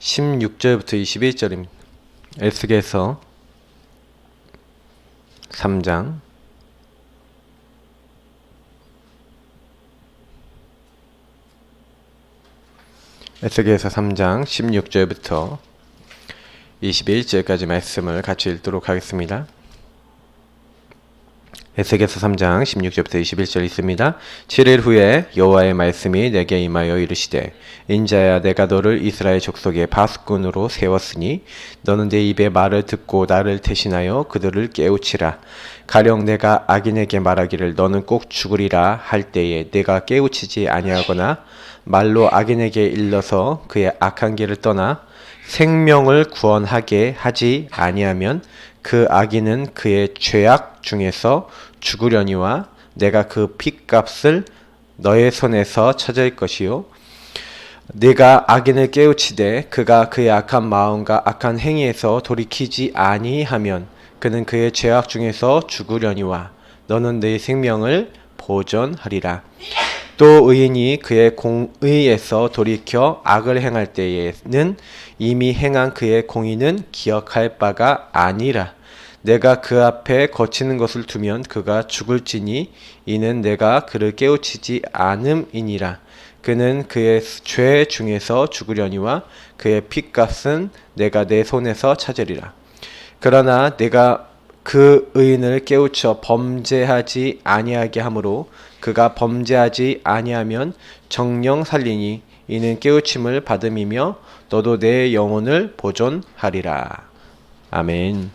16절부터 21절입니다. 에스겔서 3장 에스겔서 3장 16절부터 21절까지 말씀을 같이 읽도록 하겠습니다. 에스겔서 3장 16절부터 21절 있습니다. 7일 후에 여호와의 말씀이 내게 임하여 이르시되 인자야 내가 너를 이스라엘 족속의 바수꾼으로 세웠으니 너는 내 입의 말을 듣고 나를 대신하여 그들을 깨우치라. 가령 내가 악인에게 말하기를 너는 꼭 죽으리라 할 때에 내가 깨우치지 아니하거나 말로 악인에게 일러서 그의 악한 길을 떠나 생명을 구원하게 하지 아니하면 그 악인은 그의 죄악 중에서 죽으려니와 내가 그 핏값을 너의 손에서 찾을 것이요 네가 악인을 깨우치되 그가 그의 악한 마음과 악한 행위에서 돌이키지 아니하면 그는 그의 죄악 중에서 죽으려니와 너는 네 생명을 보존하리라. 또 의인이 그의 공의에서 돌이켜 악을 행할 때에는 이미 행한 그의 공의는 기억할 바가 아니라 내가 그 앞에 거치는 것을 두면 그가 죽을지니 이는 내가 그를 깨우치지 않음이니라. 그는 그의 죄 중에서 죽으려니와 그의 핏값은 내가 내 손에서 찾으리라. 그러나 내가 그 의인을 깨우쳐 범죄하지 아니하게 하므로 그가 범죄하지 아니하면 정령 살리니 이는 깨우침을 받음이며 너도 내 영혼을 보존하리라. 아멘.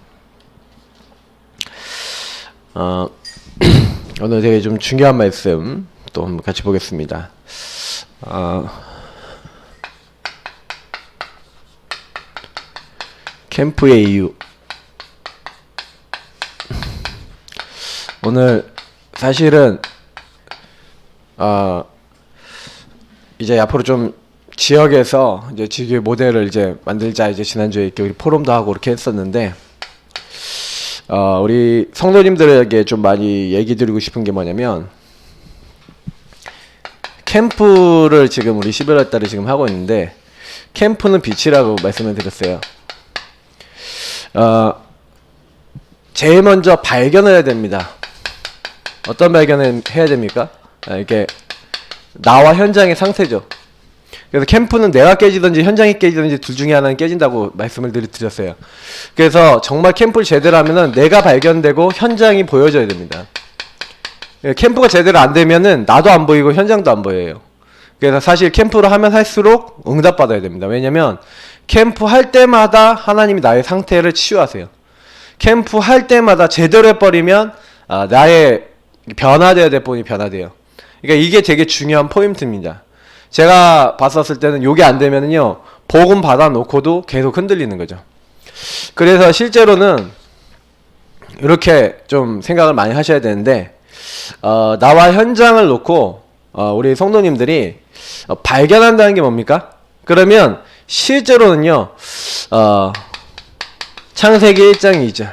오늘 되게 좀 중요한 말씀 또 한번 같이 보겠습니다. 캠프의 이유. 오늘 사실은 이제 앞으로 좀 지역에서 이제 지역 모델을 이제 만들자 이제 지난주에 이렇게 우리 포럼도 하고 이렇게 했었는데 우리 성도님들에게 좀 많이 얘기 드리고 싶은 게 뭐냐면 캠프를 지금 우리 11월 달에 지금 하고 있는데 캠프는 빛이라고 말씀을 드렸어요. 제일 먼저 발견을 해야 됩니다. 어떤 발견을 해야 됩니까? 이렇게 나와 현장의 상태죠. 그래서 캠프는 내가 깨지든지 현장이 깨지든지 둘 중에 하나는 깨진다고 말씀을 드렸어요. 그래서 정말 캠프를 제대로 하면은 내가 발견되고 현장이 보여져야 됩니다. 캠프가 제대로 안 되면은 나도 안 보이고 현장도 안 보여요. 그래서 사실 캠프를 하면 할수록 응답받아야 됩니다. 왜냐면 캠프 할 때마다 하나님이 나의 상태를 치유하세요. 캠프 할 때마다 제대로 해버리면 나의 변화되어야 될 부분이 변화돼요. 그러니까 이게 되게 중요한 포인트입니다. 제가 봤었을 때는 이게 안 되면은요 복음 받아놓고도 계속 흔들리는 거죠. 그래서 실제로는 이렇게 좀 생각을 많이 하셔야 되는데 나와 현장을 놓고 우리 성도님들이 발견한다는 게 뭡니까? 그러면 실제로는요 창세기 1장 2절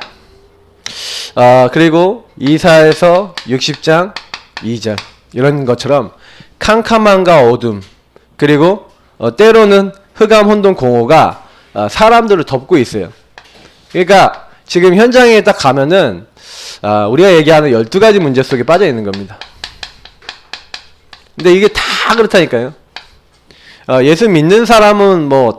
그리고 이사야서 60장 2절 이런 것처럼 캄캄함과 어둠 그리고 때로는 흑암 혼돈 공허가 사람들을 덮고 있어요. 그러니까 지금 현장에 딱 가면은 우리가 얘기하는 12가지 문제 속에 빠져 있는 겁니다. 근데 이게 다 그렇다니까요. 예수 믿는 사람은 뭐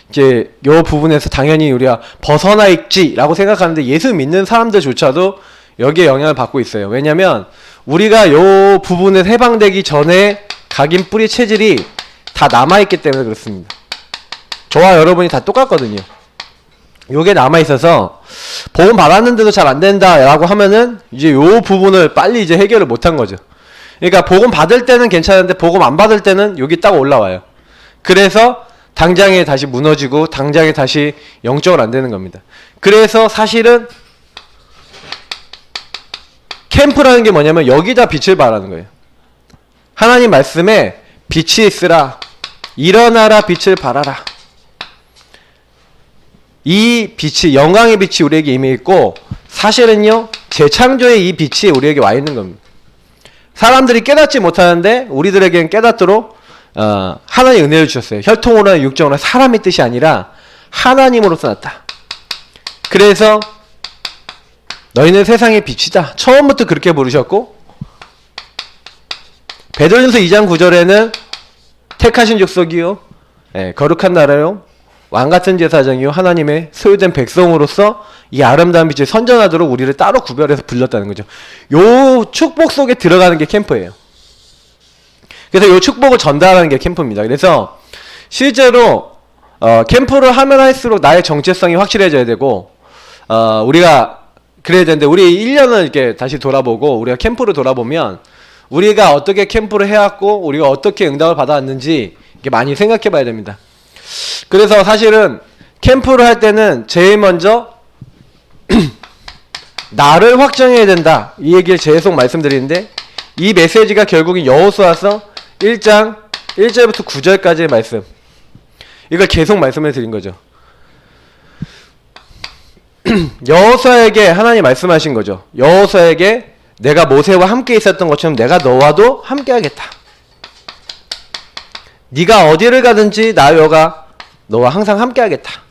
이제 요 부분에서 당연히 우리가 벗어나 있지라고 생각하는데 예수 믿는 사람들조차도 여기에 영향을 받고 있어요. 왜냐면 우리가 요 부분에 해방되기 전에 각인 뿌리 체질이 다 남아있기 때문에 그렇습니다. 저와 여러분이 다 똑같거든요. 요게 남아있어서 복음 받았는데도 잘 안된다 라고 하면은 이제 요 부분을 빨리 이제 해결을 못한 거죠. 그러니까 복음 받을 때는 괜찮은데 복음 안 받을 때는 여기 딱 올라와요. 그래서 당장에 다시 무너지고 당장에 다시 영적으로 안 되는 겁니다. 그래서 사실은 캠프라는 게 뭐냐면 여기다 빛을 발하는 거예요. 하나님 말씀에 빛이 있으라 일어나라 빛을 발하라. 이 빛이 영광의 빛이 우리에게 임해 있고 사실은요 재창조의 이 빛이 우리에게 와 있는 겁니다. 사람들이 깨닫지 못하는데 우리들에게는 깨닫도록 하나님 은혜를 주셨어요. 혈통으로나 육정으로나 사람의 뜻이 아니라 하나님으로서 났다. 그래서 너희는 세상의 빛이다. 처음부터 그렇게 부르셨고, 베드로전서 2장 9절에는 택하신 족속이요, 거룩한 나라요, 왕같은 제사장이요, 하나님의 소유된 백성으로서 이 아름다운 빛을 선전하도록 우리를 따로 구별해서 불렀다는 거죠. 요 축복 속에 들어가는 게 캠프예요. 그래서 요 축복을 전달하는 게 캠프입니다. 그래서 실제로 캠프를 하면 할수록 나의 정체성이 확실해져야 되고, 우리가 그래야 되는데, 우리 1년을 이렇게 다시 돌아보고 우리가 캠프를 돌아보면 우리가 어떻게 캠프를 해왔고 우리가 어떻게 응답을 받아왔는지 이렇게 많이 생각해 봐야 됩니다. 그래서 사실은 캠프를 할 때는 제일 먼저 나를 확정해야 된다, 이 얘기를 계속 말씀드리는데, 이 메시지가 결국은 여호수아서 1장 1절부터 9절까지의 말씀, 이걸 계속 말씀을 드린 거죠. 여호수아에게 하나님 말씀하신 거죠. 여호수아에게 내가 모세와 함께 있었던 것처럼 내가 너와도 함께 하겠다. 네가 어디를 가든지 나 여호와가 너와 항상 함께 하겠다.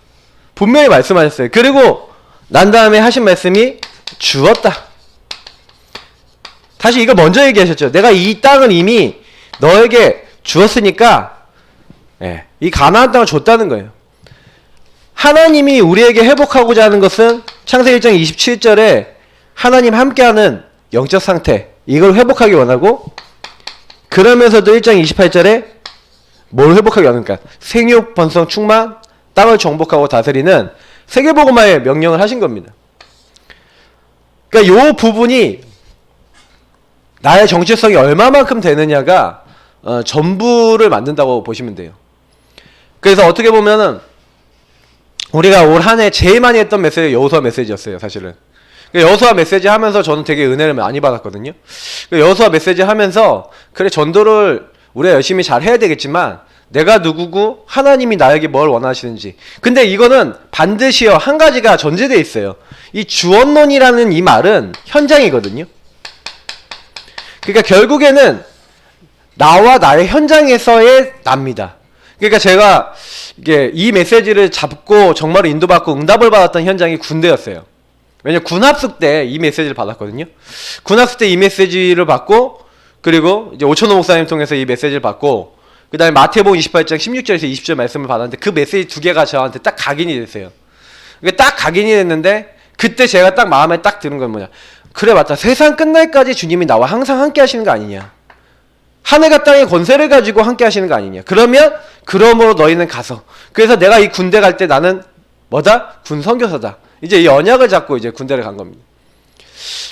분명히 말씀하셨어요. 그리고 난 다음에 하신 말씀이 주었다. 다시 이거 먼저 얘기하셨죠. 내가 이 땅을 이미 너에게 주었으니까, 이 가나안 땅을 줬다는 거예요. 하나님이 우리에게 회복하고자 하는 것은 창세기 1장 27절에 하나님 함께하는 영적 상태, 이걸 회복하기 원하고, 그러면서도 1장 28절에 뭘 회복하기 원합니까? 생육, 번성, 충만, 땅을 정복하고 다스리는 세계복음화의 명령을 하신 겁니다. 그러니까 이 부분이 나의 정체성이 얼마만큼 되느냐가 전부를 만든다고 보시면 돼요. 그래서 어떻게 보면은 우리가 올 한 해 제일 많이 했던 메시지가 여호수아 메시지였어요, 사실은. 여호수아 메시지 하면서 저는 되게 은혜를 많이 받았거든요. 여호수아 메시지 하면서, 그래, 전도를 우리가 열심히 잘 해야 되겠지만 내가 누구고 하나님이 나에게 뭘 원하시는지. 근데 이거는 반드시요, 한 가지가 전제되어 있어요. 이 주언론이라는 이 말은 현장이거든요. 그러니까 결국에는 나와 나의 현장에서의 납니다. 그러니까 제가 이게 이 메시지를 잡고 정말 인도받고 응답을 받았던 현장이 군대였어요. 왜냐면 군합숙 때 이 메시지를 받았거든요. 군합숙 때 이 메시지를 받고, 그리고 이제 오천호 목사님 통해서 이 메시지를 받고, 그 다음에 마태복음 28장 16절에서 20절 말씀을 받았는데, 그 메시지 두 개가 저한테 딱 각인이 됐어요. 딱 각인이 됐는데, 그때 제가 딱 마음에 딱 드는 건 뭐냐, 그래, 맞다, 세상 끝날까지 주님이 나와 항상 함께 하시는 거 아니냐, 하늘과 땅의 권세를 가지고 함께 하시는 거 아니냐. 그러면 그러므로 너희는 가서, 그래서 내가 이 군대 갈 때 나는 뭐다? 군 선교사다. 이제 이 언약을 잡고 이제 군대를 간 겁니다.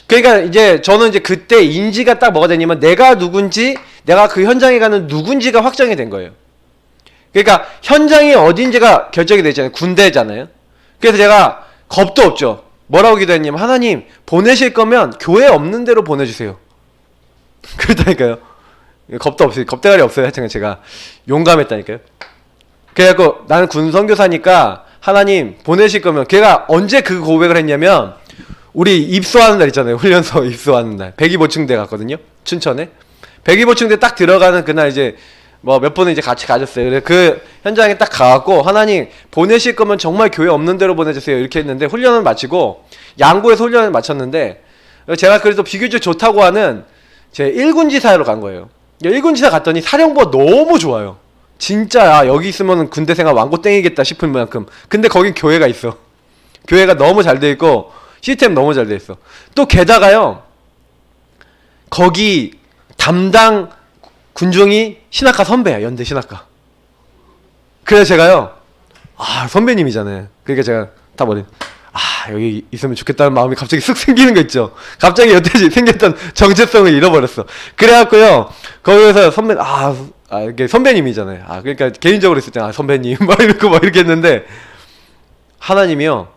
그러니까 이제 저는 이제 그때 인지가 딱 뭐가 되냐면, 내가 누군지, 내가 그 현장에 가는 누군지가 확정이 된 거예요. 그러니까 현장이 어딘지가 결정이 되잖아요. 군대잖아요. 그래서 제가 겁도 없죠. 뭐라고 기도했냐면, 하나님 보내실 거면 교회 없는 데로 보내주세요. 그렇다니까요. 겁도 없어요. 겁대가리 없어요. 하여튼 제가 용감했다니까요. 그래갖고 나는 군 선교사니까 하나님 보내실 거면, 걔가 언제 그 고백을 했냐면, 우리 입소하는 날 있잖아요. 훈련소 입소하는 날. 125층대 갔거든요. 춘천에. 125층대 딱 들어가는 그날 이제 뭐 몇 번은 이제 같이 가졌어요. 그래서 그 현장에 딱 가갖고, 하나님 보내실 거면 정말 교회 없는 데로 보내주세요. 이렇게 했는데, 훈련을 마치고 양구에서 훈련을 마쳤는데, 제가 그래도 비교적 좋다고 하는 제 1군지 사회로 간 거예요. 1군지 사 갔더니 사령부가 너무 좋아요. 진짜 여기 있으면 군대 생활 왕고 땡이겠다 싶을 만큼. 근데 거긴 교회가 있어. 교회가 너무 잘 돼 있고 시스템 너무 잘 돼 있어. 또 게다가요, 거기 담당 군종이 신학과 선배야. 연대 신학과. 그래서 제가요, 선배님이잖아요. 그러니까 제가 다 버린, 여기 있으면 좋겠다는 마음이 갑자기 쓱 생기는 거 있죠. 갑자기 여태까지 생겼던 정체성을 잃어버렸어. 그래갖고요, 거기서 선배, 이게 선배님이잖아요. 그러니까 개인적으로 있을 때, 선배님, 이렇게 했는데, 하나님이요,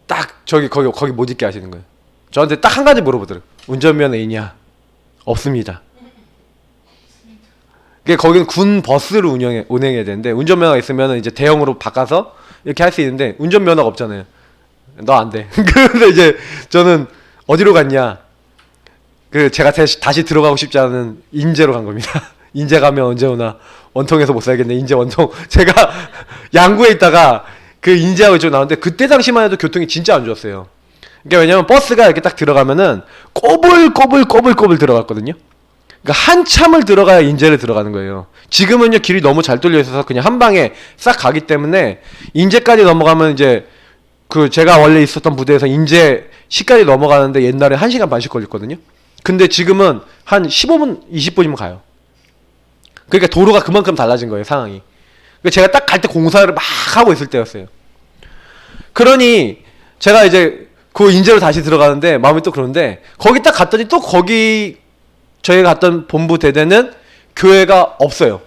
딱, 거기 못 있게 하시는 거예요. 저한테 딱 한 가지 물어보더라고요. 운전면허 있냐? 없습니다. 거기는 군 버스를 운행해야 되는데, 운전면허가 있으면 이제 대형으로 바꿔서 이렇게 할 수 있는데, 운전면허가 없잖아요. 너 안 돼. 그래서 이제 저는 어디로 갔냐? 제가 다시 들어가고 싶지 않은 인제로 간 겁니다. 인제 가면 언제 오나. 원통에서 못 살겠네. 인제 원통. 제가 양구에 있다가 그 인제하고 이쪽 나오는데 그때 당시만 해도 교통이 진짜 안 좋았어요. 그러니까 왜냐면 버스가 이렇게 딱 들어가면은 꼬불꼬불 들어갔거든요. 그러니까 한참을 들어가야 인제를 들어가는 거예요. 지금은요 길이 너무 잘 뚫려 있어서 그냥 한 방에 싹 가기 때문에 인제까지 넘어가면 이제 그 제가 원래 있었던 부대에서 인제시까지 넘어가는데 옛날에 1시간 반씩 걸렸거든요. 근데 지금은 한 15분, 20분이면 가요. 그러니까 도로가 그만큼 달라진 거예요, 상황이. 그러니까 제가 딱 갈 때 공사를 막 하고 있을 때였어요. 그러니 제가 이제 그 인제로 다시 들어가는데 마음이 또 그런데 거기 딱 갔더니 또 거기 저희가 갔던 본부 대대는 교회가 없어요.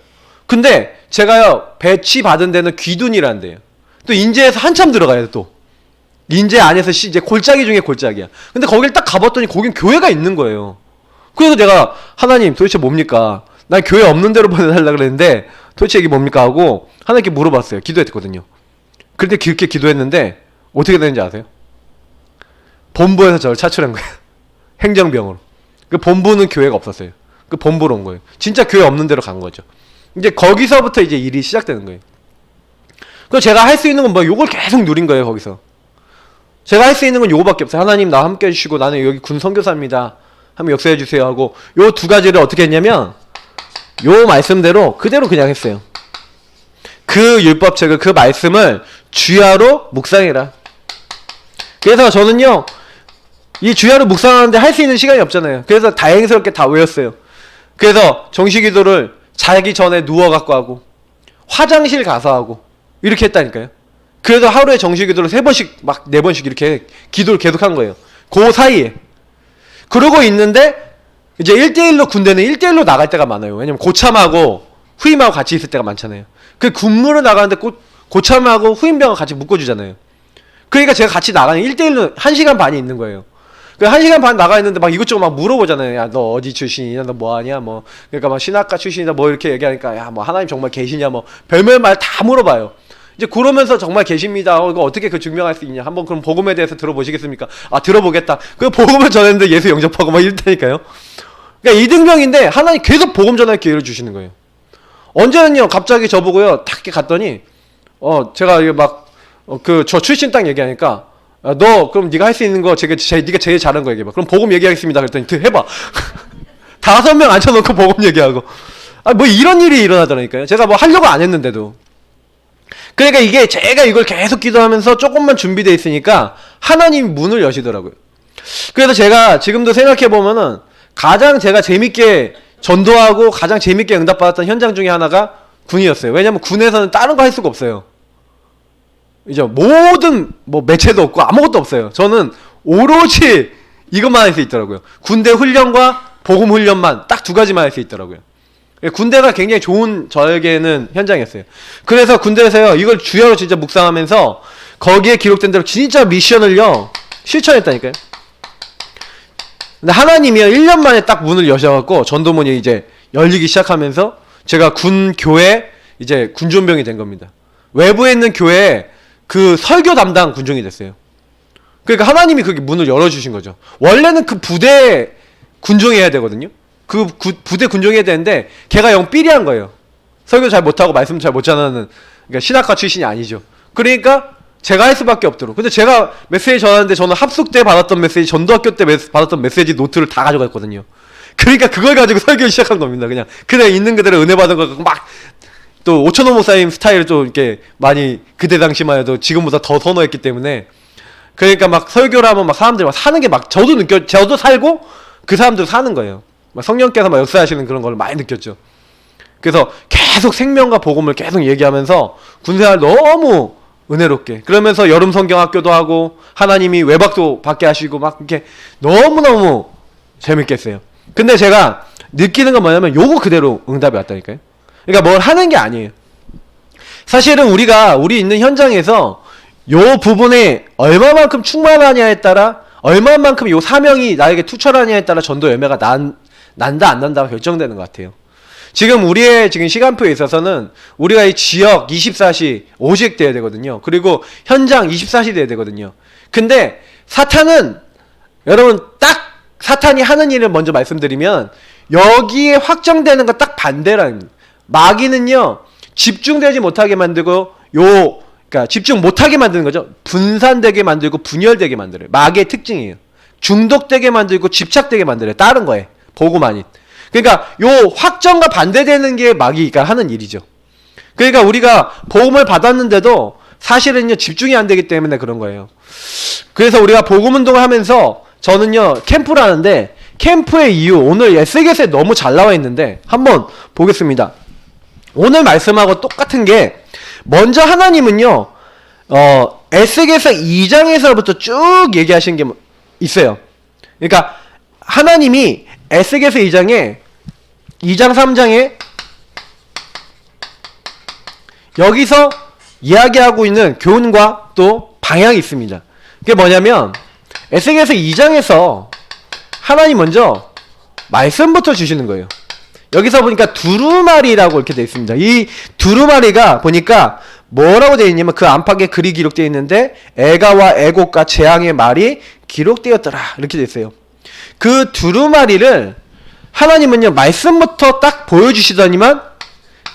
근데 제가요 배치 받은 데는 귀둔이라는 데예요. 또 인제에서 한참 들어가야 돼 또. 인제 안에서 이제 골짜기 중에 골짜기야. 근데 거길 딱 가봤더니 거긴 교회가 있는 거예요. 그래서 내가 하나님 도대체 뭡니까? 난 교회 없는 데로 보내달라 그랬는데 도대체 이게 뭡니까? 하고 하나님께 물어봤어요. 기도했거든요. 그런데 그렇게 기도했는데 어떻게 되는지 아세요? 본부에서 저를 차출한 거예요. 행정병으로. 그 본부는 교회가 없었어요. 그 본부로 온 거예요. 진짜 교회 없는 데로 간 거죠. 이제 거기서부터 이제 일이 시작되는 거예요. 그래서 제가 할 수 있는 건 뭐 요걸 계속 누린 거예요. 거기서 제가 할 수 있는 건 요거밖에 없어요. 하나님 나 함께 해주시고 나는 여기 군 선교사입니다. 한번 역사해 주세요 하고 요 두 가지를 어떻게 했냐면 요 말씀대로 그대로 그냥 했어요. 그 율법책을 그 말씀을 주야로 묵상해라. 그래서 저는요 이 주야로 묵상하는데 할 수 있는 시간이 없잖아요. 그래서 다행스럽게 다 외웠어요. 그래서 정시기도를 자기 전에 누워갖고 하고 화장실 가서 하고 이렇게 했다니까요. 그래서 하루에 정시기도를 3번씩 막 4번씩 이렇게 기도를 계속 한 거예요. 그 사이에. 그러고 있는데 이제 1대1로 군대는 1대1로 나갈 때가 많아요. 왜냐면 고참하고 후임하고 같이 있을 때가 많잖아요. 그 군무를 나가는데 고참하고 후임병을 같이 묶어주잖아요. 그러니까 제가 같이 나가는 1대1로 1시간 반이 있는 거예요. 그 1시간 반 나가 있는데 막 이것저것 막 물어보잖아요. 야, 너 어디 출신이냐? 너 뭐 하냐? 뭐. 그러니까 막 신학과 출신이다 뭐 이렇게 얘기하니까 야, 뭐 하나님 정말 계시냐? 뭐 별별 말 다 물어봐요. 이제 그러면서 정말 계십니다. 이거 어떻게 그 증명할 수 있냐? 한번 그럼 복음에 대해서 들어보시겠습니까? 아, 들어보겠다. 그 복음을 전했는데 예수 영접하고 막 이랬다니까요. 그러니까 이등병인데 하나님 계속 복음 전할 기회를 주시는 거예요. 언제는요, 갑자기 저보고요, 탁 이렇게 갔더니, 제가 이게 막, 저 출신 딱 얘기하니까, 너, 그럼 네가 할 수 있는 거, 네가 제일 잘하는 거 얘기해봐. 그럼 복음 얘기하겠습니다. 그랬더니, 해봐. 5명 앉혀놓고 복음 얘기하고. 아, 뭐 이런 일이 일어나더라니까요. 제가 뭐 하려고 안 했는데도. 그러니까 이게 제가 이걸 계속 기도하면서 조금만 준비되어 있으니까 하나님이 문을 여시더라고요. 그래서 제가 지금도 생각해보면은 가장 제가 재밌게 전도하고 가장 재밌게 응답받았던 현장 중에 하나가 군이었어요. 왜냐면 군에서는 다른 거 할 수가 없어요. 이제 모든 뭐 매체도 없고 아무것도 없어요. 저는 오로지 이것만 할 수 있더라고요. 군대 훈련과 복음 훈련만 딱 2가지만 할 수 있더라고요. 군대가 굉장히 좋은 저에게는 현장이었어요. 그래서 군대에서요 이걸 주야로 진짜 묵상하면서 거기에 기록된 대로 진짜 미션을요 실천했다니까요. 근데 하나님이요 1년 만에 딱 문을 여셔갖고 전도문이 이제 열리기 시작하면서 제가 군 교회 이제 군종병이 된 겁니다. 외부에 있는 교회에 그 설교 담당 군종이 됐어요. 그러니까 하나님이 그게 문을 열어주신 거죠. 원래는 그 부대 군종해야 되거든요. 그 부대 군종해야 되는데 걔가 영 삐리한 거예요. 설교 잘 못하고 말씀 잘 못 전하는, 그러니까 신학과 출신이 아니죠. 그러니까 제가 할 수밖에 없도록. 근데 제가 메시지 전하는데 저는 합숙 때 받았던 메시지, 전도학교 때 받았던 메시지 노트를 다 가져갔거든요. 그러니까 그걸 가지고 설교를 시작한 겁니다. 그냥 있는 그대로 은혜 받은 거 막 또 오천호 목사님 스타일을 좀 이렇게 많이 그때 당시만 해도 지금보다 더 선호했기 때문에, 그러니까 막 설교를 하면 막 사람들이 막 사는 게 막 저도 살고 그 사람들도 사는 거예요. 막 성령께서 막 역사하시는 그런 걸 많이 느꼈죠. 그래서 계속 생명과 복음을 계속 얘기하면서 군생활 너무 은혜롭게, 그러면서 여름 성경학교도 하고 하나님이 외박도 받게 하시고 막 이렇게 너무너무 재밌게 했어요. 근데 제가 느끼는 건 뭐냐면 요거 그대로 응답이 왔다니까요. 그러니까 뭘 하는 게 아니에요. 사실은 우리 있는 현장에서 요 부분에 얼마만큼 충만하냐에 따라, 얼마만큼 요 사명이 나에게 투철하냐에 따라 전도 열매가 난다 안 난다가 결정되는 것 같아요. 지금 우리의 지금 시간표에 있어서는 우리가 이 지역 24시 오직 돼야 되거든요. 그리고 현장 24시 돼야 되거든요. 근데 사탄은, 여러분 딱 사탄이 하는 일을 먼저 말씀드리면 여기에 확정되는 거 딱 반대라는 거예요. 마귀는요, 집중되지 못하게 만들고, 그러니까 집중 못하게 만드는 거죠. 분산되게 만들고 분열되게 만들어요. 마귀의 특징이에요. 중독되게 만들고 집착되게 만들어요. 다른 거에. 복음 아닌. 그러니까 요 확정과 반대되는 게 마귀가 하는 일이죠. 그러니까 우리가 복음을 받았는데도 사실은요, 집중이 안 되기 때문에 그런 거예요. 그래서 우리가 복음 운동을 하면서 저는요, 캠프를 하는데 캠프의 이유, 오늘 에스겔서에 너무 잘 나와 있는데 한번 보겠습니다. 오늘 말씀하고 똑같은 게, 먼저 하나님은요, 에스겔서 2장에서부터 쭉 얘기하신 게 있어요. 그러니까 하나님이 에스겔서 2장 3장에 여기서 이야기하고 있는 교훈과 또 방향이 있습니다. 그게 뭐냐면, 에스겔서 2장에서 하나님 먼저 말씀부터 주시는 거예요. 여기서 보니까 두루마리라고 이렇게 되어 있습니다. 이 두루마리가 보니까 뭐라고 되어 있냐면, 그 안팎에 글이 기록되어 있는데 애가와 애곡과 재앙의 말이 기록되었더라, 이렇게 되어 있어요. 그 두루마리를 하나님은요, 말씀부터 딱 보여주시더니만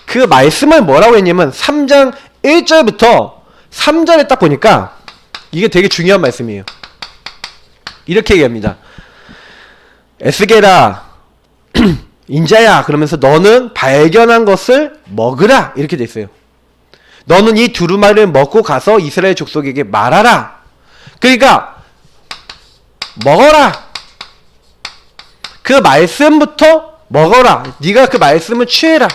그 말씀을 뭐라고 했냐면 3장 1절부터 3절에 딱 보니까 이게 되게 중요한 말씀이에요. 이렇게 얘기합니다. 에스겔아, 인자야, 그러면서 너는 발견한 것을 먹으라, 이렇게 돼 있어요. 너는 이 두루마리를 먹고 가서 이스라엘 족속에게 말하라. 그러니까 먹어라. 그 말씀부터 먹어라. 네가 그 말씀을 취해라.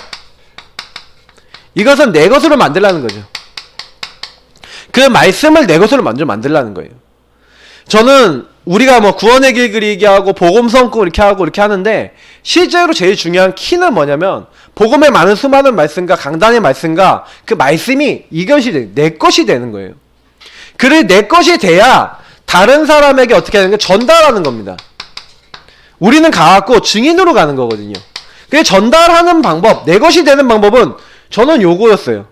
이것은 내 것으로 만들라는 거죠. 그 말씀을 내 것으로 먼저 만들라는 거예요. 저는 우리가 뭐 구원의 길 그리기 하고 복음 성구 이렇게 하고 이렇게 하는데, 실제로 제일 중요한 키는 뭐냐면, 복음의 많은 수많은 말씀과 강단의 말씀과 그 말씀이 이것이 내 것이 되는 거예요. 그래, 내 것이 돼야 다른 사람에게 어떻게 하는 게 전달하는 겁니다. 우리는 가갖고 증인으로 가는 거거든요. 그 전달하는 방법, 내 것이 되는 방법은 저는 요거였어요.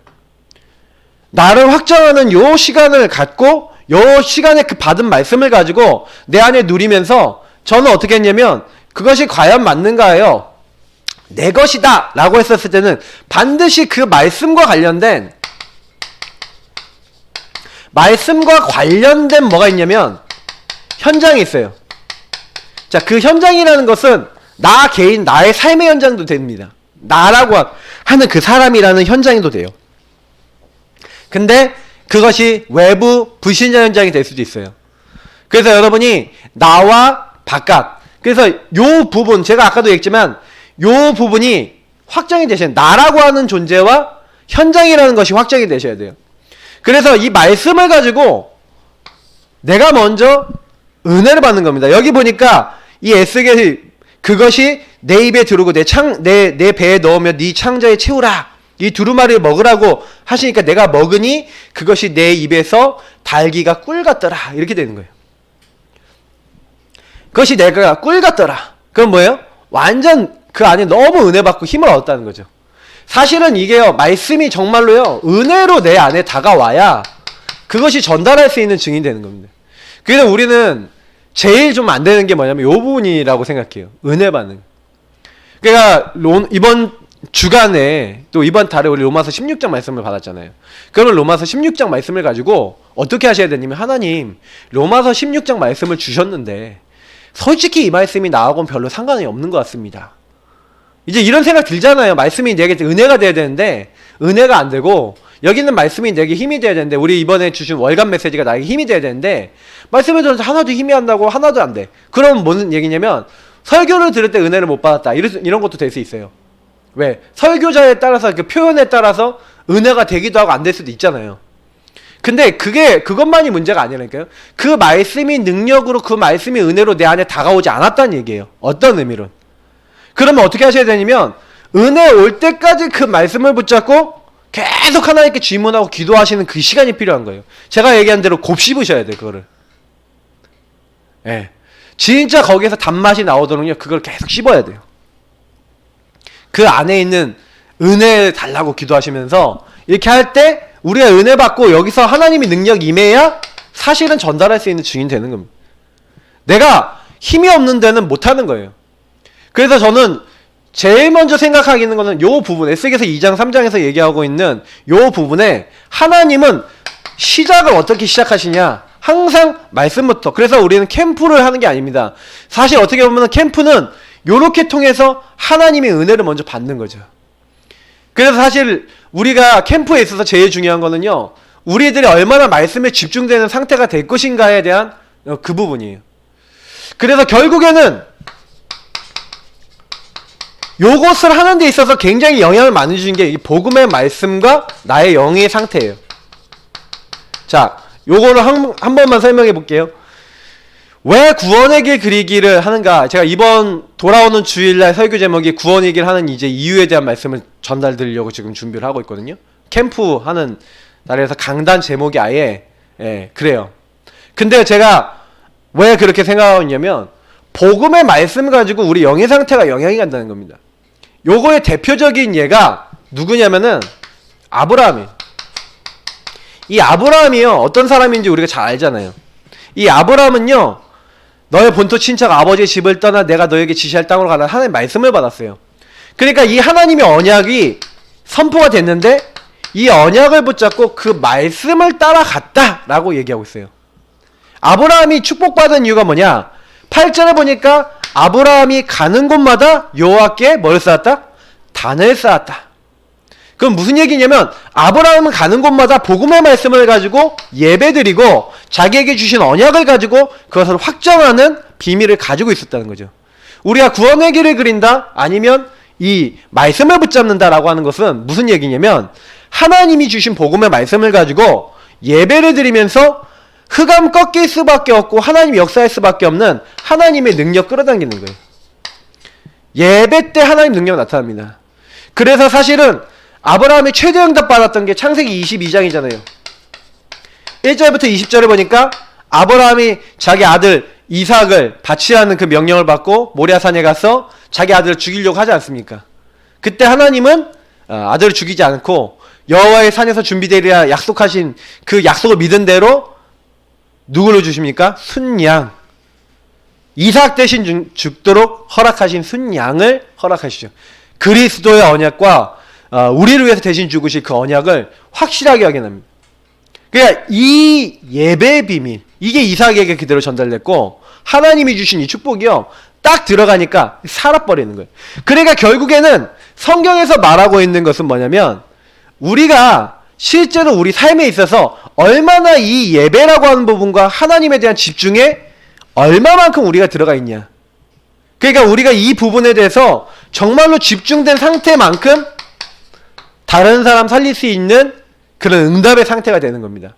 나를 확정하는 요 시간을 갖고 요 시간에 그 받은 말씀을 가지고 내 안에 누리면서, 저는 어떻게 했냐면, 그것이 과연 맞는가요? 내 것이다 라고 했었을 때는 반드시 그 말씀과 관련된 뭐가 있냐면 현장이 있어요. 자, 그 현장이라는 것은 나 개인, 나의 삶의 현장도 됩니다. 나라고 하는 그 사람이라는 현장도 돼요. 근데 그것이 외부 불신자 현장이 될 수도 있어요. 그래서 여러분이 나와 바깥, 그래서 요 부분, 제가 아까도 얘기했지만 요 부분이 확정이 되셔야 돼요. 나라고 하는 존재와 현장이라는 것이 확정이 되셔야 돼요. 그래서 이 말씀을 가지고 내가 먼저 은혜를 받는 겁니다. 여기 보니까 이 에스겔이 그것이 내 입에 들어오고 내 배에 넣으며 네 창자에 채우라. 이 두루마리를 먹으라고 하시니까 내가 먹으니 그것이 내 입에서 달기가 꿀 같더라. 이렇게 되는 거예요. 그것이 내가 꿀 같더라. 그건 뭐예요? 완전 그 안에 너무 은혜 받고 힘을 얻었다는 거죠. 사실은 이게요, 말씀이 정말로요, 은혜로 내 안에 다가와야 그것이 전달할 수 있는 증인이 되는 겁니다. 그래서 우리는 제일 좀 안 되는 게 뭐냐면 이 부분이라고 생각해요. 은혜 받는. 그러니까 이번 주간에 또 이번 달에 우리 로마서 16장 말씀을 받았잖아요. 그러면 로마서 16장 말씀을 가지고 어떻게 하셔야 되냐면, 하나님 로마서 16장 말씀을 주셨는데 솔직히 이 말씀이 나하고는 별로 상관이 없는 것 같습니다. 이제 이런 생각 들잖아요. 말씀이 내게 은혜가 돼야 되는데 은혜가 안 되고, 여기는 말씀이 내게 힘이 돼야 되는데, 우리 이번에 주신 월간 메시지가 나에게 힘이 돼야 되는데 말씀을 들어서 하나도 힘이 안 나고 하나도 안 돼. 그럼 무슨 얘기냐면 설교를 들을 때 은혜를 못 받았다, 이런 것도 될 수 있어요. 왜? 설교자에 따라서, 그 표현에 따라서 은혜가 되기도 하고 안 될 수도 있잖아요. 근데 그것만이 문제가 아니라니까요. 그 말씀이 능력으로, 그 말씀이 은혜로 내 안에 다가오지 않았다는 얘기예요. 어떤 의미로? 그러면 어떻게 하셔야 되냐면, 은혜 올 때까지 그 말씀을 붙잡고 계속 하나님께 질문하고 기도하시는 그 시간이 필요한 거예요. 제가 얘기한 대로 곱씹으셔야 돼요, 그거를. 예. 진짜 거기에서 단맛이 나오도록요, 그걸 계속 씹어야 돼요. 그 안에 있는 은혜 달라고 기도하시면서 이렇게 할 때 우리가 은혜 받고 여기서 하나님의 능력이 임해야 사실은 전달할 수 있는 증인 되는 겁니다. 내가 힘이 없는 데는 못하는 거예요. 그래서 저는 제일 먼저 생각하기는 거는 요 부분, 에스겔서 2장 3장에서 얘기하고 있는 요 부분에 하나님은 시작을 어떻게 시작하시냐, 항상 말씀부터. 그래서 우리는 캠프를 하는 게 아닙니다. 사실 어떻게 보면 캠프는 요렇게 통해서 하나님의 은혜를 먼저 받는 거죠. 그래서 사실 우리가 캠프에 있어서 제일 중요한 거는요, 우리들이 얼마나 말씀에 집중되는 상태가 될 것인가에 대한 그 부분이에요. 그래서 결국에는 요것을 하는 데 있어서 굉장히 영향을 많이 주는 게 이 복음의 말씀과 나의 영의 상태예요. 자, 요거를 한 번만 설명해 볼게요. 왜 구원의 길 그리기를 하는가? 제가 이번 돌아오는 주일날 설교 제목이 구원의 길 하는 이제 이유에 대한 말씀을 전달드리려고 지금 준비를 하고 있거든요. 캠프 하는 날에서 강단 제목이 아예 그래요. 근데 제가 왜 그렇게 생각하고 있냐면 복음의 말씀 가지고 우리 영의 상태가 영향이 간다는 겁니다. 요거의 대표적인 예가 누구냐면은 아브라함이에요. 이 아브라함이요, 어떤 사람인지 우리가 잘 알잖아요. 이 아브라함은요, 너의 본토 친척 아버지의 집을 떠나 내가 너에게 지시할 땅으로 가라 하나님의 말씀을 받았어요. 그러니까 이 하나님의 언약이 선포가 됐는데 이 언약을 붙잡고 그 말씀을 따라갔다 라고 얘기하고 있어요. 아브라함이 축복받은 이유가 뭐냐? 8절에 보니까 아브라함이 가는 곳마다 여호와께 뭘 쌓았다? 단을 쌓았다. 그럼 무슨 얘기냐면 아브라함은 가는 곳마다 복음의 말씀을 가지고 예배드리고 자기에게 주신 언약을 가지고 그것을 확정하는 비밀을 가지고 있었다는 거죠. 우리가 구원의 길을 그린다? 아니면 이 말씀을 붙잡는다라고 하는 것은 무슨 얘기냐면 하나님이 주신 복음의 말씀을 가지고 예배를 드리면서 흑암 꺾일 수밖에 없고 하나님이 역사할 수밖에 없는 하나님의 능력 끌어당기는 거예요. 예배 때 하나님 능력 나타납니다. 그래서 사실은 아브라함이 최대 응답 받았던 게 창세기 22장이잖아요. 1절부터 20절에 보니까 아브라함이 자기 아들 이삭을 바치라는 그 명령을 받고 모리아산에 가서 자기 아들을 죽이려고 하지 않습니까? 그때 하나님은 아들을 죽이지 않고 여호와의 산에서 준비되리라 약속하신 그 약속을 믿은 대로 누구를 주십니까? 순양. 이삭 대신 죽도록 허락하신 순양을 허락하시죠. 그리스도의 언약과 우리를 위해서 대신 죽으실 그 언약을 확실하게 확인합니다. 그러니까 이 예배의 비밀, 이게 이삭에게 그대로 전달됐고 하나님이 주신 이 축복이요, 딱 들어가니까 살아버리는 거예요. 그러니까 결국에는 성경에서 말하고 있는 것은 뭐냐면 우리가 실제로 우리 삶에 있어서 얼마나 이 예배라고 하는 부분과 하나님에 대한 집중에 얼마만큼 우리가 들어가 있냐. 그러니까 우리가 이 부분에 대해서 정말로 집중된 상태만큼 다른 사람 살릴 수 있는 그런 응답의 상태가 되는 겁니다.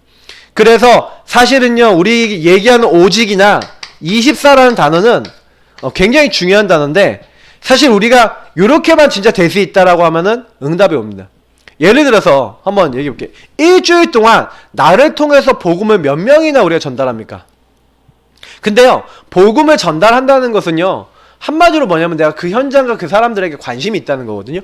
그래서 사실은요, 우리 얘기하는 오직이나 24라는 단어는 굉장히 중요한 단어인데 사실 우리가 이렇게만 진짜 될 수 있다라고 하면은 응답이 옵니다. 예를 들어서 한번 얘기해 볼게요. 일주일 동안 나를 통해서 복음을 몇 명이나 우리가 전달합니까? 근데요, 복음을 전달한다는 것은요, 한마디로 뭐냐면 내가 그 현장과 그 사람들에게 관심이 있다는 거거든요.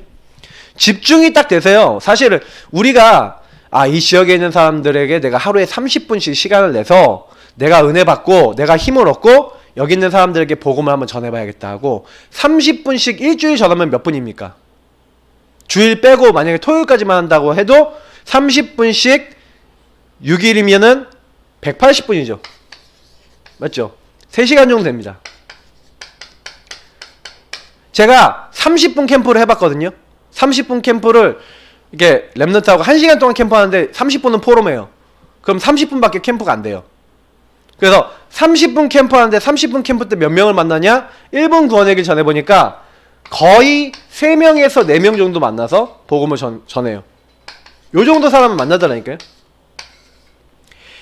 집중이 딱 돼서요, 사실은 우리가 이 지역에 있는 사람들에게 내가 하루에 30분씩 시간을 내서 내가 은혜 받고 내가 힘을 얻고 여기 있는 사람들에게 복음을 한번 전해봐야겠다 하고 30분씩 일주일 전하면 몇 분입니까? 주일 빼고 만약에 토요일까지만 한다고 해도 30분씩 6일이면은 180분이죠. 맞죠? 3시간 정도 됩니다. 제가 30분 캠프를 해봤거든요. 30분 캠프를 이렇게 랩런트하고 1시간 동안 캠프하는데 30분은 포럼해요. 그럼 30분밖에 캠프가 안 돼요. 그래서 30분 캠프하는데 30분 캠프 때 몇 명을 만나냐? 1분 구원의 길 전해보니까 거의 3명에서 4명 정도 만나서 복음을 전해요. 요 정도 사람은 만나더라니까요.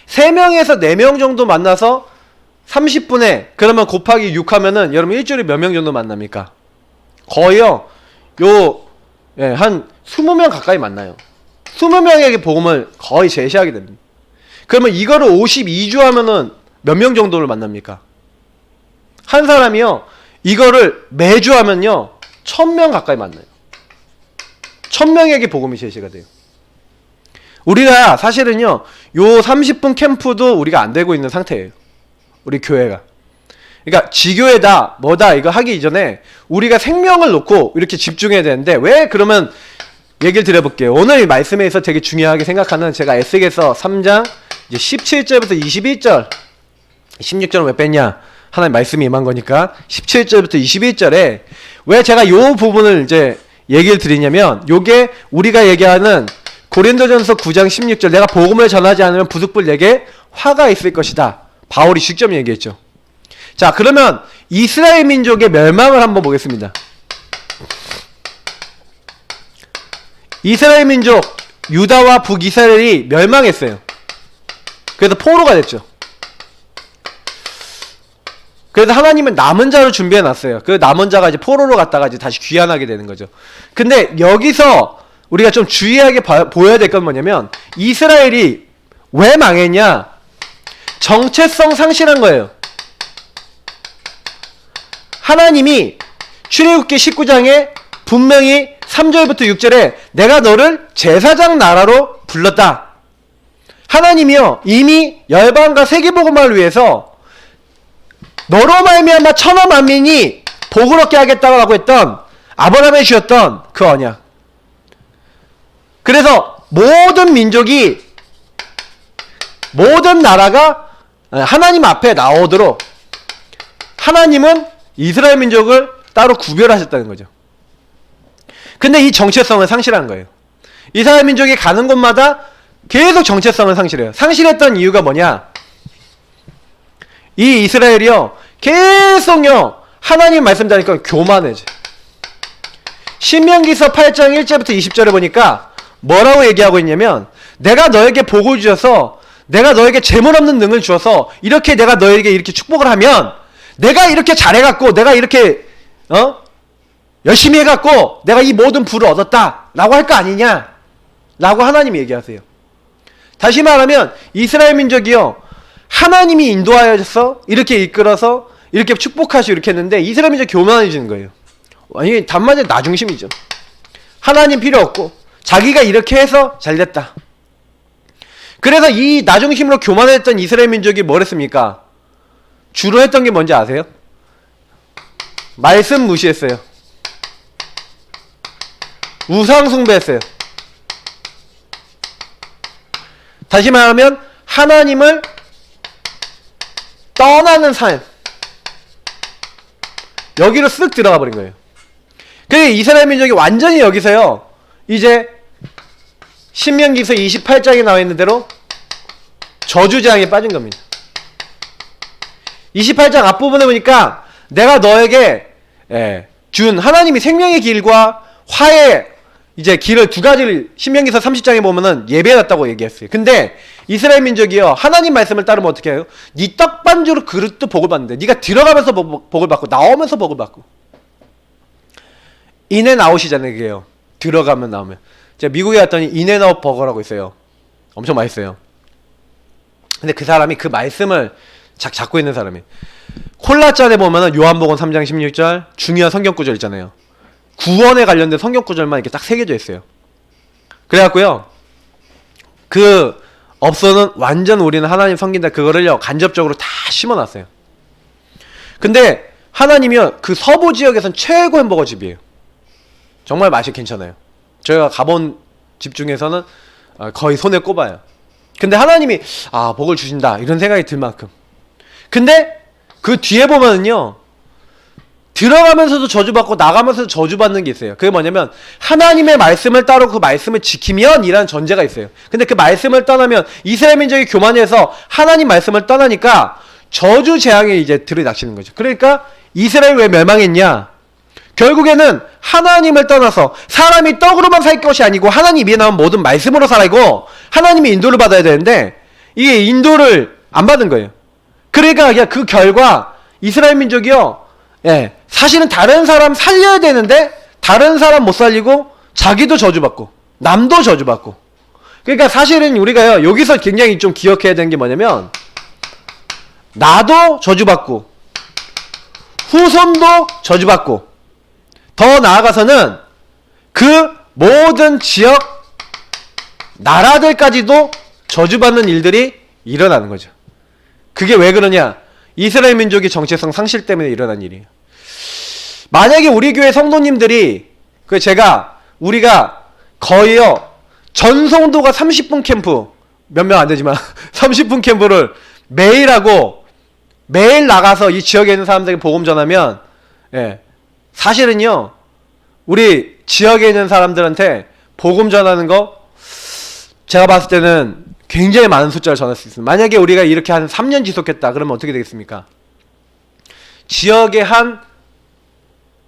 3명에서 4명 정도 만나서 30분에 그러면 곱하기 6 하면은 여러분 일주일에 몇 명 정도 만납니까? 거의요, 한 20명 가까이 만나요. 20명에게 복음을 거의 제시하게 됩니다. 그러면 이거를 52주 하면은 몇 명 정도를 만납니까? 한 사람이요, 이거를 매주 하면요 1000명 가까이 만나요. 1000명에게 복음이 제시가 돼요. 우리가 사실은요, 요 30분 캠프도 우리가 안 되고 있는 상태예요. 우리 교회가. 그러니까 지교회다 뭐다 이거 하기 이전에 우리가 생명을 놓고 이렇게 집중해야 되는데, 왜 그러면 얘기를 드려볼게요. 오늘 이 말씀에서 되게 중요하게 생각하는, 제가 에스겔서 3장 이제 17절부터 21절, 16절은 왜 뺐냐? 하나님 말씀이 임한 거니까 17절부터 21절에 왜 제가 요 부분을 이제 얘기를 드리냐면, 요게 우리가 얘기하는 고린도전서 9장 16절, 내가 복음을 전하지 않으면 부득불 내게 화가 있을 것이다. 바울이 직접 얘기했죠. 자, 그러면 이스라엘 민족의 멸망을 한번 보겠습니다. 이스라엘 민족, 유다와 북이스라엘이 멸망했어요. 그래서 포로가 됐죠. 그래서 하나님은 남은 자를 준비해 놨어요. 그 남은 자가 이제 포로로 갔다가 이제 다시 귀환하게 되는 거죠. 근데 여기서 우리가 좀 주의하게 보여야 될 건 뭐냐면, 이스라엘이 왜 망했냐? 정체성 상실한 거예요. 하나님이 출애굽기 19장에 분명히 3절부터 6절에 내가 너를 제사장 나라로 불렀다. 하나님이요 이미 열방과 세계복음화를 위해서 너로 말미암아 천하 만민이 복을 얻게 하겠다고 했던, 아브라함에 주셨던 그 언약. 그래서 모든 민족이, 모든 나라가 하나님 앞에 나오도록 하나님은 이스라엘 민족을 따로 구별하셨다는 거죠. 근데 이 정체성을 상실한 거예요. 이스라엘 민족이 가는 곳마다 계속 정체성을 상실해요. 상실했던 이유가 뭐냐? 이 이스라엘이요 계속요 하나님 말씀드리니까 교만해져. 신명기서 8장 1절부터 20절에 보니까 뭐라고 얘기하고 있냐면, 내가 너에게 복을 주셔서, 내가 너에게 재물 없는 능을 주어서 이렇게 내가 너에게 이렇게 축복을 하면, 내가 이렇게 잘해갖고 내가 이렇게 열심히 해갖고 내가 이 모든 부를 얻었다 라고 할 거 아니냐 라고 하나님이 얘기하세요. 다시 말하면 이스라엘 민족이요 하나님이 인도하여서 이렇게 이끌어서 이렇게 축복하시고 이렇게 했는데, 이스라엘 민족이 교만해지는 거예요. 아니 단마디 나중심이죠. 하나님 필요 없고 자기가 이렇게 해서 잘됐다. 그래서 이 나중심으로 교만했던 이스라엘 민족이 뭘 했습니까? 주로 했던 게 뭔지 아세요? 말씀 무시했어요. 우상 숭배했어요. 다시 말하면 하나님을 떠나는 삶, 여기로 쓱 들어가 버린 거예요. 그래서 이스라엘 민족이 완전히 여기서요 이제 신명기서 28장에 나와 있는 대로 저주재앙에 빠진 겁니다. 28장 앞부분에 보니까 내가 너에게 준 하나님이 생명의 길과 화의 이제 길을 두 가지를 신명기서 30장에 보면은 예배해놨다고 얘기했어요. 근데 이스라엘 민족이요 하나님 말씀을 따르면 어떻게 해요? 네 떡반죽으로 그릇도 복을 받는데, 네가 들어가면서 복을 받고 나오면서 복을 받고. 인앤아웃이잖아요 그게요. 들어가면 나오면. 제가 미국에 갔더니 인앤아웃 버거라고 있어요. 엄청 맛있어요. 근데 그 사람이 그 말씀을 잡고 있는 사람이, 콜라잔에 보면은 요한복음 3장 16절 중요한 성경 구절 있잖아요. 구원에 관련된 성경 구절만 이렇게 딱 새겨져 있어요. 그래갖고요 그 업소는 완전 우리는 하나님 섬긴다 그거를요 간접적으로 다 심어놨어요. 근데 하나님이요 그 서부 지역에선 최고 햄버거 집이에요. 정말 맛이 괜찮아요. 저희가 가본 집 중에서는 거의 손에 꼽아요. 근데 하나님이 복을 주신다 이런 생각이 들 만큼. 근데 그 뒤에 보면은요 들어가면서도 저주받고 나가면서도 저주받는 게 있어요. 그게 뭐냐면 하나님의 말씀을 따르고 그 말씀을 지키면 이라는 전제가 있어요. 근데 그 말씀을 떠나면 이스라엘 민족이 교만해서 하나님 말씀을 떠나니까 저주 재앙이 이제 들이닥치는 거죠. 그러니까 이스라엘 왜 멸망했냐? 결국에는 하나님을 떠나서 사람이 떡으로만 살 것이 아니고 하나님 위에 나온 모든 말씀으로 살아고 하나님의 인도를 받아야 되는데 이게 인도를 안 받은 거예요. 그러니까 그 결과 이스라엘 민족이요 사실은 다른 사람 살려야 되는데 다른 사람 못 살리고 자기도 저주받고 남도 저주받고. 그러니까 사실은 우리가요 여기서 굉장히 좀 기억해야 되는 게 뭐냐면, 나도 저주받고 후손도 저주받고 더 나아가서는 그 모든 지역 나라들까지도 저주받는 일들이 일어나는 거죠. 그게 왜 그러냐? 이스라엘 민족의 정체성 상실 때문에 일어난 일이에요. 만약에 우리 교회 성도님들이 우리가 거의요 전성도가 30분 캠프 몇 명 안 되지만 30분 캠프를 매일 하고 매일 나가서 이 지역에 있는 사람들에게 복음 전하면 사실은요 우리 지역에 있는 사람들한테 복음 전하는 거 제가 봤을 때는 굉장히 많은 숫자를 전할 수 있습니다. 만약에 우리가 이렇게 한 3년 지속했다 그러면 어떻게 되겠습니까? 지역의 한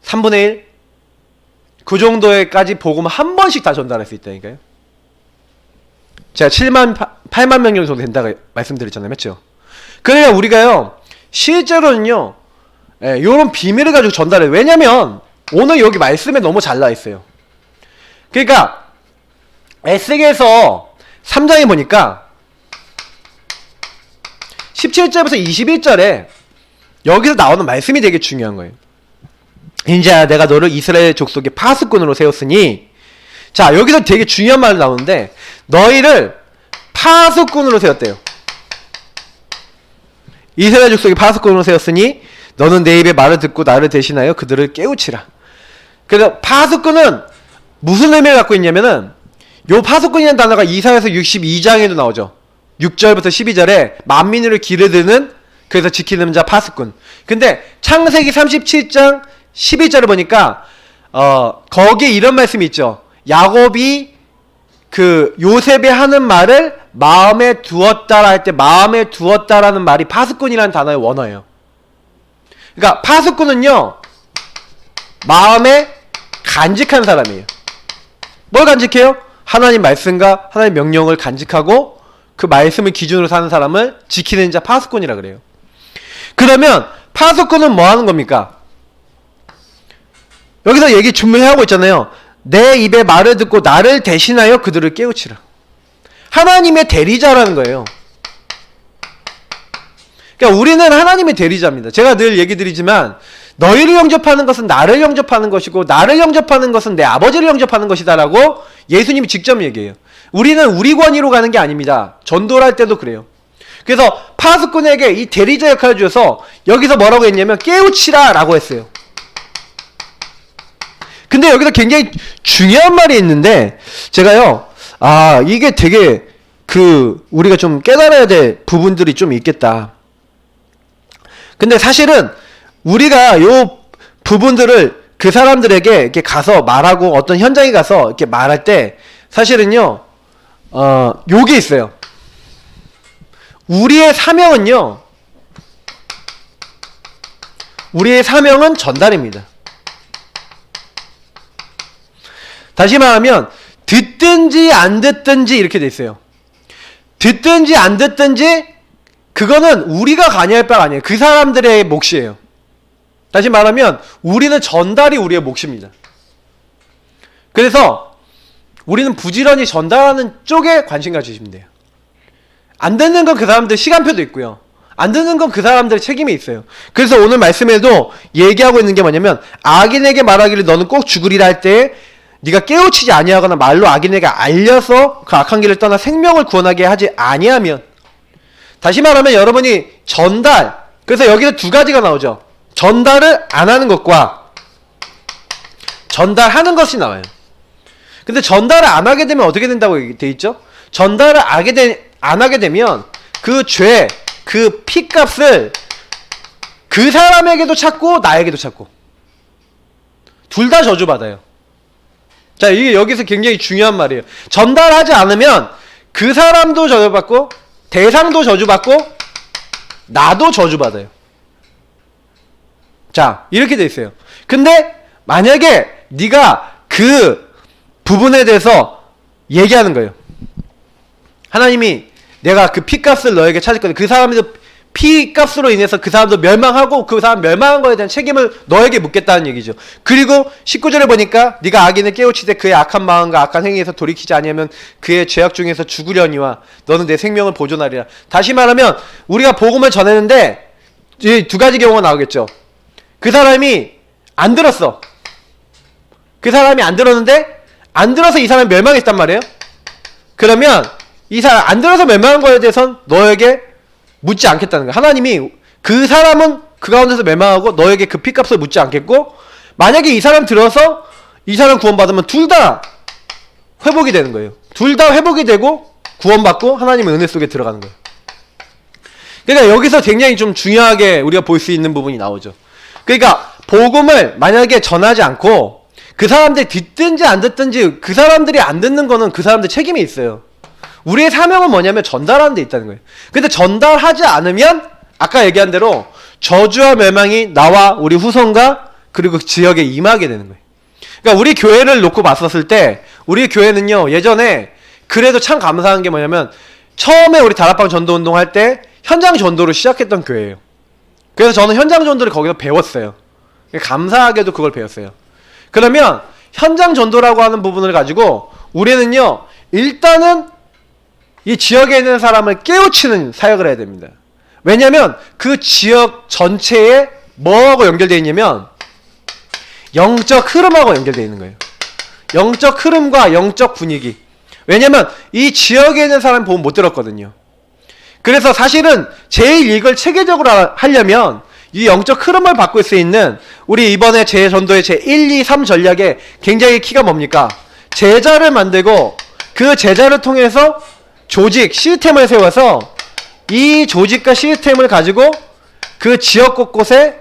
3분의 1? 그 정도에까지 복음 한 번씩 다 전달할 수 있다니까요. 제가 8만 명 정도 된다고 말씀드렸잖아요. 맞죠? 그러니까 우리가요 실제로는요 요런 비밀을 가지고 전달해요. 왜냐면 오늘 여기 말씀에 너무 잘 나와있어요. 그러니까 에스겔서 3장에 보니까 17절부터 21절에 여기서 나오는 말씀이 되게 중요한 거예요. 인자야 내가 너를 이스라엘 족속의 파수꾼으로 세웠으니, 자 여기서 되게 중요한 말이 나오는데 너희를 파수꾼으로 세웠대요. 이스라엘 족속의 파수꾼으로 세웠으니 너는 내 입의 말을 듣고 나를 대신하여 그들을 깨우치라. 그래서 파수꾼은 무슨 의미를 갖고 있냐면은 요 파수꾼이라는 단어가 이사야서 62장에도 나오죠. 6절부터 12절에 만민을 기르드는, 그래서 지키는 자 파수꾼. 근데 창세기 37장 12절을 보니까 거기에 이런 말씀이 있죠. 야곱이 그 요셉이 하는 말을 마음에 두었다라 할 때 마음에 두었다라는 말이 파수꾼이라는 단어의 원어예요. 그러니까 파수꾼은요 마음에 간직한 사람이에요. 뭘 간직해요? 하나님 말씀과 하나님 명령을 간직하고 그 말씀을 기준으로 사는 사람을 지키는 자 파수꾼이라 그래요. 그러면 파수꾼은 뭐 하는 겁니까? 여기서 얘기 준비하고 있잖아요. 내 입의 말을 듣고 나를 대신하여 그들을 깨우치라. 하나님의 대리자라는 거예요. 그러니까 우리는 하나님의 대리자입니다. 제가 늘 얘기 드리지만 너희를 영접하는 것은 나를 영접하는 것이고 나를 영접하는 것은 내 아버지를 영접하는 것이다 라고 예수님이 직접 얘기해요. 우리는 우리 권위로 가는 게 아닙니다. 전도를 할 때도 그래요. 그래서 파수꾼에게 이 대리자 역할을 주어서 여기서 뭐라고 했냐면 깨우치라 라고 했어요. 근데 여기서 굉장히 중요한 말이 있는데 제가요 이게 되게 우리가 좀 깨달아야 될 부분들이 좀 있겠다. 근데 사실은 우리가 요 부분들을 그 사람들에게 이렇게 가서 말하고 어떤 현장에 가서 이렇게 말할 때 사실은요 요게 있어요. 우리의 사명은 전달입니다. 다시 말하면 듣든지 안 듣든지 이렇게 돼 있어요. 듣든지 안 듣든지 그거는 우리가 관여할 바가 아니에요. 그 사람들의 몫이에요. 다시 말하면 우리는 전달이 우리의 몫입니다. 그래서 우리는 부지런히 전달하는 쪽에 관심 가지시면 돼요. 안 듣는 건 그 사람들 시간표도 있고요. 안 듣는 건 그 사람들의 책임이 있어요. 그래서 오늘 말씀에도 얘기하고 있는 게 뭐냐면 악인에게 말하기를 너는 꼭 죽으리라 할 때에 네가 깨우치지 아니하거나 말로 악인에게 알려서 그 악한 길을 떠나 생명을 구원하게 하지 아니하면, 다시 말하면 여러분이 그래서 여기서 두 가지가 나오죠. 전달을 안 하는 것과 전달하는 것이 나와요. 근데 전달을 안 하게 되면 어떻게 된다고 돼 있죠? 전달을 안 하게 되면 그 죄, 그 피값을 그 사람에게도 찾고 나에게도 찾고 둘 다 저주받아요. 자, 이게 여기서 굉장히 중요한 말이에요. 전달하지 않으면 그 사람도 저주받고 대상도 저주받고 나도 저주받아요. 자, 이렇게 돼 있어요. 근데 만약에 네가 그 부분에 대해서 얘기하는 거예요. 하나님이 내가 그 피값을 너에게 찾을 거다. 그 사람도 피값으로 인해서 그 사람도 멸망하고 그 사람 멸망한 거에 대한 책임을 너에게 묻겠다는 얘기죠. 그리고 19절에 보니까 네가 악인을 깨우치되 그의 악한 마음과 악한 행위에서 돌이키지 아니하면 그의 죄악 중에서 죽으려니와 너는 내 생명을 보존하리라. 다시 말하면 우리가 복음을 전했는데 이 두 가지 경우가 나오겠죠. 그 사람이 안 들었어. 그 사람이 안 들었는데 안 들어서 이 사람이 멸망했단 말이에요. 그러면 이 사람 안 들어서 멸망한 거에 대해서는 너에게 묻지 않겠다는 거야. 하나님이 그 사람은 그 가운데서 멸망하고 너에게 그 피값을 묻지 않겠고, 만약에 이 사람 들어서 이 사람 구원받으면 둘 다 회복이 되는 거예요. 둘 다 회복이 되고 구원받고 하나님의 은혜 속에 들어가는 거예요. 그러니까 여기서 굉장히 좀 중요하게 우리가 볼 수 있는 부분이 나오죠. 그러니까 복음을 만약에 전하지 않고 그 사람들이 듣든지 안 듣든지 그 사람들이 안 듣는 거는 그 사람들 책임이 있어요. 우리의 사명은 뭐냐면 전달하는 데 있다는 거예요. 근데 전달하지 않으면 아까 얘기한 대로 저주와 멸망이 나와 우리 후손과 그리고 지역에 임하게 되는 거예요. 그러니까 우리 교회를 놓고 봤었을 때 우리 교회는요, 예전에 그래도 참 감사한 게 뭐냐면 처음에 우리 다락방 전도운동 할 때 현장 전도를 시작했던 교회예요. 그래서 저는 현장 전도를 거기서 배웠어요. 감사하게도 그걸 배웠어요. 그러면 현장 전도라고 하는 부분을 가지고 우리는요, 일단은 이 지역에 있는 사람을 깨우치는 사역을 해야 됩니다. 왜냐면 그 지역 전체에 뭐하고 연결되어 있냐면 영적 흐름하고 연결되어 있는 거예요. 영적 흐름과 영적 분위기. 왜냐면 이 지역에 있는 사람이 보면 못 들었거든요. 그래서 사실은 제일 이걸 체계적으로 하려면 이 영적 흐름을 바꿀 수 있는 우리 이번에 제 전도의 제 1, 2, 3 전략에 굉장히 키가 뭡니까? 제자를 만들고 그 제자를 통해서 조직, 시스템을 세워서 이 조직과 시스템을 가지고 그 지역 곳곳에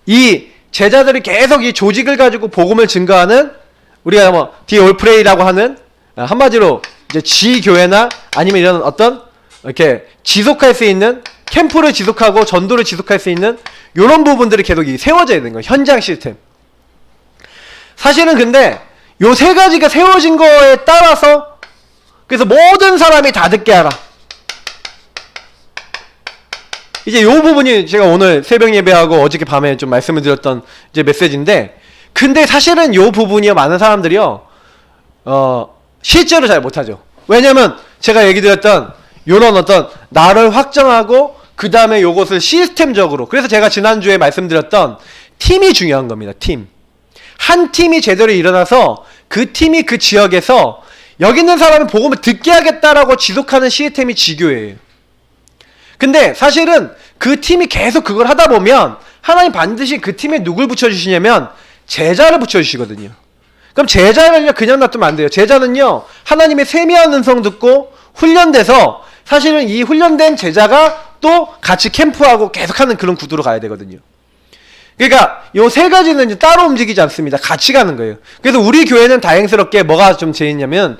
이 제자들이 계속 이 조직을 가지고 복음을 증거하는, 우리가 뭐 The All Pray라고 하는, 한마디로 이제 지교회나 아니면 이런 어떤 이렇게 지속할 수 있는, 캠프를 지속하고 전도를 지속할 수 있는 이런 부분들이 계속 세워져야 되는 거예요. 현장 시스템. 사실은 근데 요 세 가지가 세워진 거에 따라서, 그래서 모든 사람이 다 듣게 하라. 이제 요 부분이 제가 오늘 새벽 예배하고 어저께 밤에 좀 말씀을 드렸던 이제 메시지인데, 근데 사실은 요 부분이요, 많은 사람들이요, 실제로 잘 못하죠. 왜냐면 제가 얘기 드렸던 요런 어떤 나를 확정하고 그 다음에 요것을 시스템적으로, 그래서 제가 지난주에 말씀드렸던 팀이 중요한 겁니다. 팀. 한 팀이 제대로 일어나서 그 팀이 그 지역에서 여기 있는 사람은 복음을 듣게 하겠다라고 지속하는 시스템이 지교회예요. 근데 사실은 그 팀이 계속 그걸 하다 보면 하나님 반드시 그 팀에 누굴 붙여주시냐면 제자를 붙여주시거든요. 그럼 제자를 그냥 놔두면 안 돼요. 제자는요, 하나님의 세미한 음성 듣고 훈련돼서 사실은 이 훈련된 제자가 또 같이 캠프하고 계속하는 그런 구도로 가야 되거든요. 그러니까 요 세 가지는 이제 따로 움직이지 않습니다. 같이 가는 거예요. 그래서 우리 교회는 다행스럽게 뭐가 좀 재밌냐면,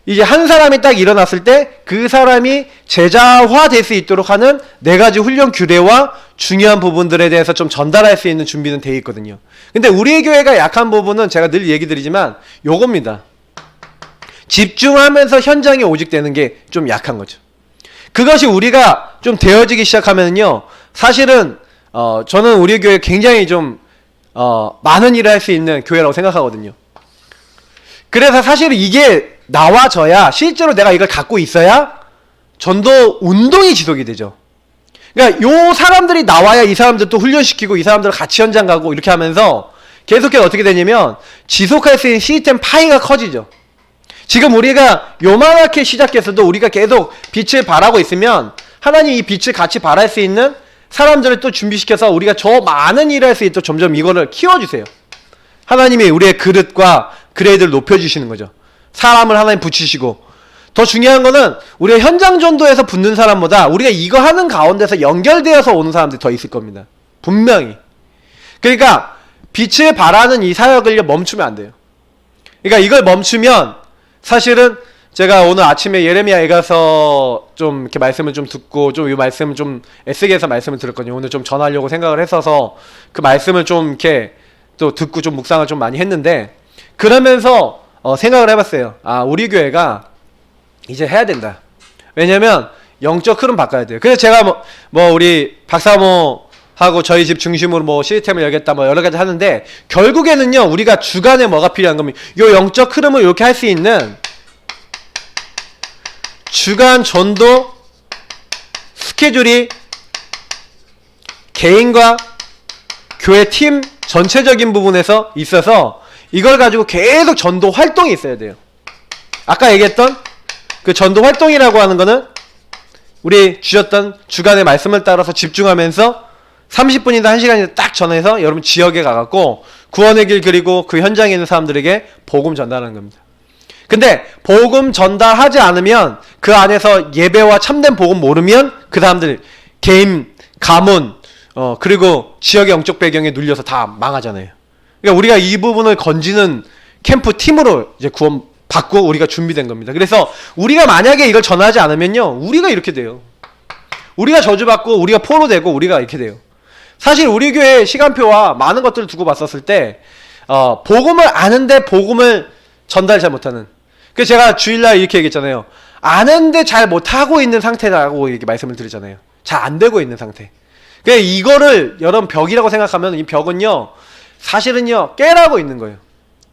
이제 한 사람이 딱 일어났을 때 그 사람이 제자화 될 수 있도록 하는 네 가지 훈련 규례와 중요한 부분들에 대해서 좀 전달할 수 있는 준비는 되어 있거든요. 근데 우리 교회가 약한 부분은 제가 늘 얘기 드리지만 요겁니다. 집중하면서 현장에 오직되는 게 좀 약한 거죠. 그것이 우리가 좀 되어지기 시작하면요, 사실은 저는 우리 교회 굉장히 좀 많은 일을 할 수 있는 교회라고 생각하거든요. 그래서 사실은 이게 나와져야, 실제로 내가 이걸 갖고 있어야 전도 운동이 지속이 되죠. 그러니까 요 사람들이 나와야 이 사람들도 훈련시키고 이 사람들 같이 현장 가고 이렇게 하면서 계속해서 어떻게 되냐면 지속할 수 있는 시스템 파이가 커지죠. 지금 우리가 요만하게 시작했어도 우리가 계속 빛을 발하고 있으면 하나님 이 빛을 같이 발할 수 있는 사람들을 또 준비시켜서 우리가 저 많은 일을 할 수 있도록 점점 이거를 키워주세요. 하나님이 우리의 그릇과 그레이드를 높여주시는 거죠. 사람을 하나님 붙이시고, 더 중요한 거는 우리가 현장 전도에서 붙는 사람보다 우리가 이거 하는 가운데서 연결되어서 오는 사람들이 더 있을 겁니다. 분명히. 그러니까 빛을 발하는 이 사역을 멈추면 안 돼요. 그러니까 이걸 멈추면 사실은 제가 오늘 아침에 예레미야에 가서 좀 이렇게 말씀을 좀 듣고 좀 이 말씀을 좀 애쓰게 해서 말씀을 들었거든요. 오늘 좀 전하려고 생각을 했어서 그 말씀을 좀 이렇게 또 듣고 좀 묵상을 좀 많이 했는데, 그러면서 생각을 해봤어요. 아, 우리 교회가 이제 해야 된다. 왜냐면 영적 흐름 바꿔야 돼요. 그래서 제가 우리 박사모하고 저희 집 중심으로 뭐 시스템을 열겠다 뭐 여러 가지 하는데, 결국에는요, 우리가 주간에 뭐가 필요한 거면 요 영적 흐름을 이렇게 할 수 있는 주간 전도 스케줄이 개인과 교회 팀 전체적인 부분에서 있어서 이걸 가지고 계속 전도 활동이 있어야 돼요. 아까 얘기했던 그 전도 활동이라고 하는 거는 우리 주셨던 주간의 말씀을 따라서 집중하면서 30분이나 1시간이나 딱 전해서 여러분 지역에 가갖고 구원의 길 그리고 그 현장에 있는 사람들에게 복음 전달하는 겁니다. 근데 복음 전달하지 않으면 그 안에서 예배와 참된 복음 모르면 그 사람들 개인, 가문, 그리고 지역의 영적 배경에 눌려서 다 망하잖아요. 그러니까 우리가 이 부분을 건지는 캠프 팀으로 이제 구원 받고 우리가 준비된 겁니다. 그래서 우리가 만약에 이걸 전하지 않으면요, 우리가 이렇게 돼요. 우리가 저주받고 우리가 포로되고 우리가 이렇게 돼요. 사실 우리 교회 시간표와 많은 것들을 두고 봤었을 때 복음을 아는데 복음을 전달 잘 못하는, 그래서 제가 주일날 이렇게 얘기했잖아요. 아는데 잘 못하고 있는 상태라고 이렇게 말씀을 드리잖아요. 잘 안 되고 있는 상태. 그러니까 이거를 여러분 벽이라고 생각하면 이 벽은요, 사실은요, 깨라고 있는 거예요.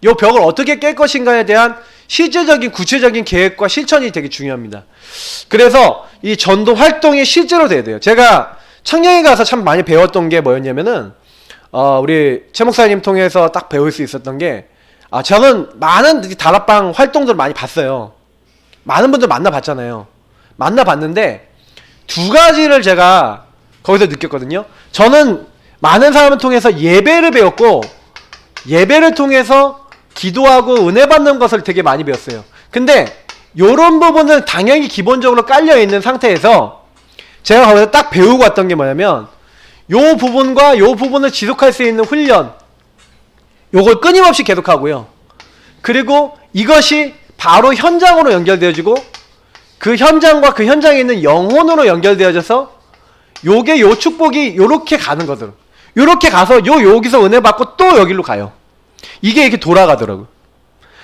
이 벽을 어떻게 깰 것인가에 대한 실제적인 구체적인 계획과 실천이 되게 중요합니다. 그래서 이 전도 활동이 실제로 돼야 돼요. 제가 청년에 가서 참 많이 배웠던 게 뭐였냐면은 우리 최 목사님 통해서 딱 배울 수 있었던 게, 저는 많은 다락방 활동들을 많이 봤어요. 많은 분들 만나봤잖아요. 만나봤는데 두 가지를 제가 거기서 느꼈거든요. 저는 많은 사람을 통해서 예배를 배웠고, 예배를 통해서 기도하고 은혜 받는 것을 되게 많이 배웠어요. 근데 요런 부분은 당연히 기본적으로 깔려있는 상태에서 제가 거기서 딱 배우고 왔던 게 뭐냐면, 요 부분과 요 부분을 지속할 수 있는 훈련, 요걸 끊임없이 계속하고요. 그리고 이것이 바로 현장으로 연결되어지고 그 현장과 그 현장에 있는 영혼으로 연결되어져서 요게 요 축복이 요렇게 가는 거더라고요. 요렇게 가서 여기서 은혜 받고 또 여기로 가요. 이게 이렇게 돌아가더라고요.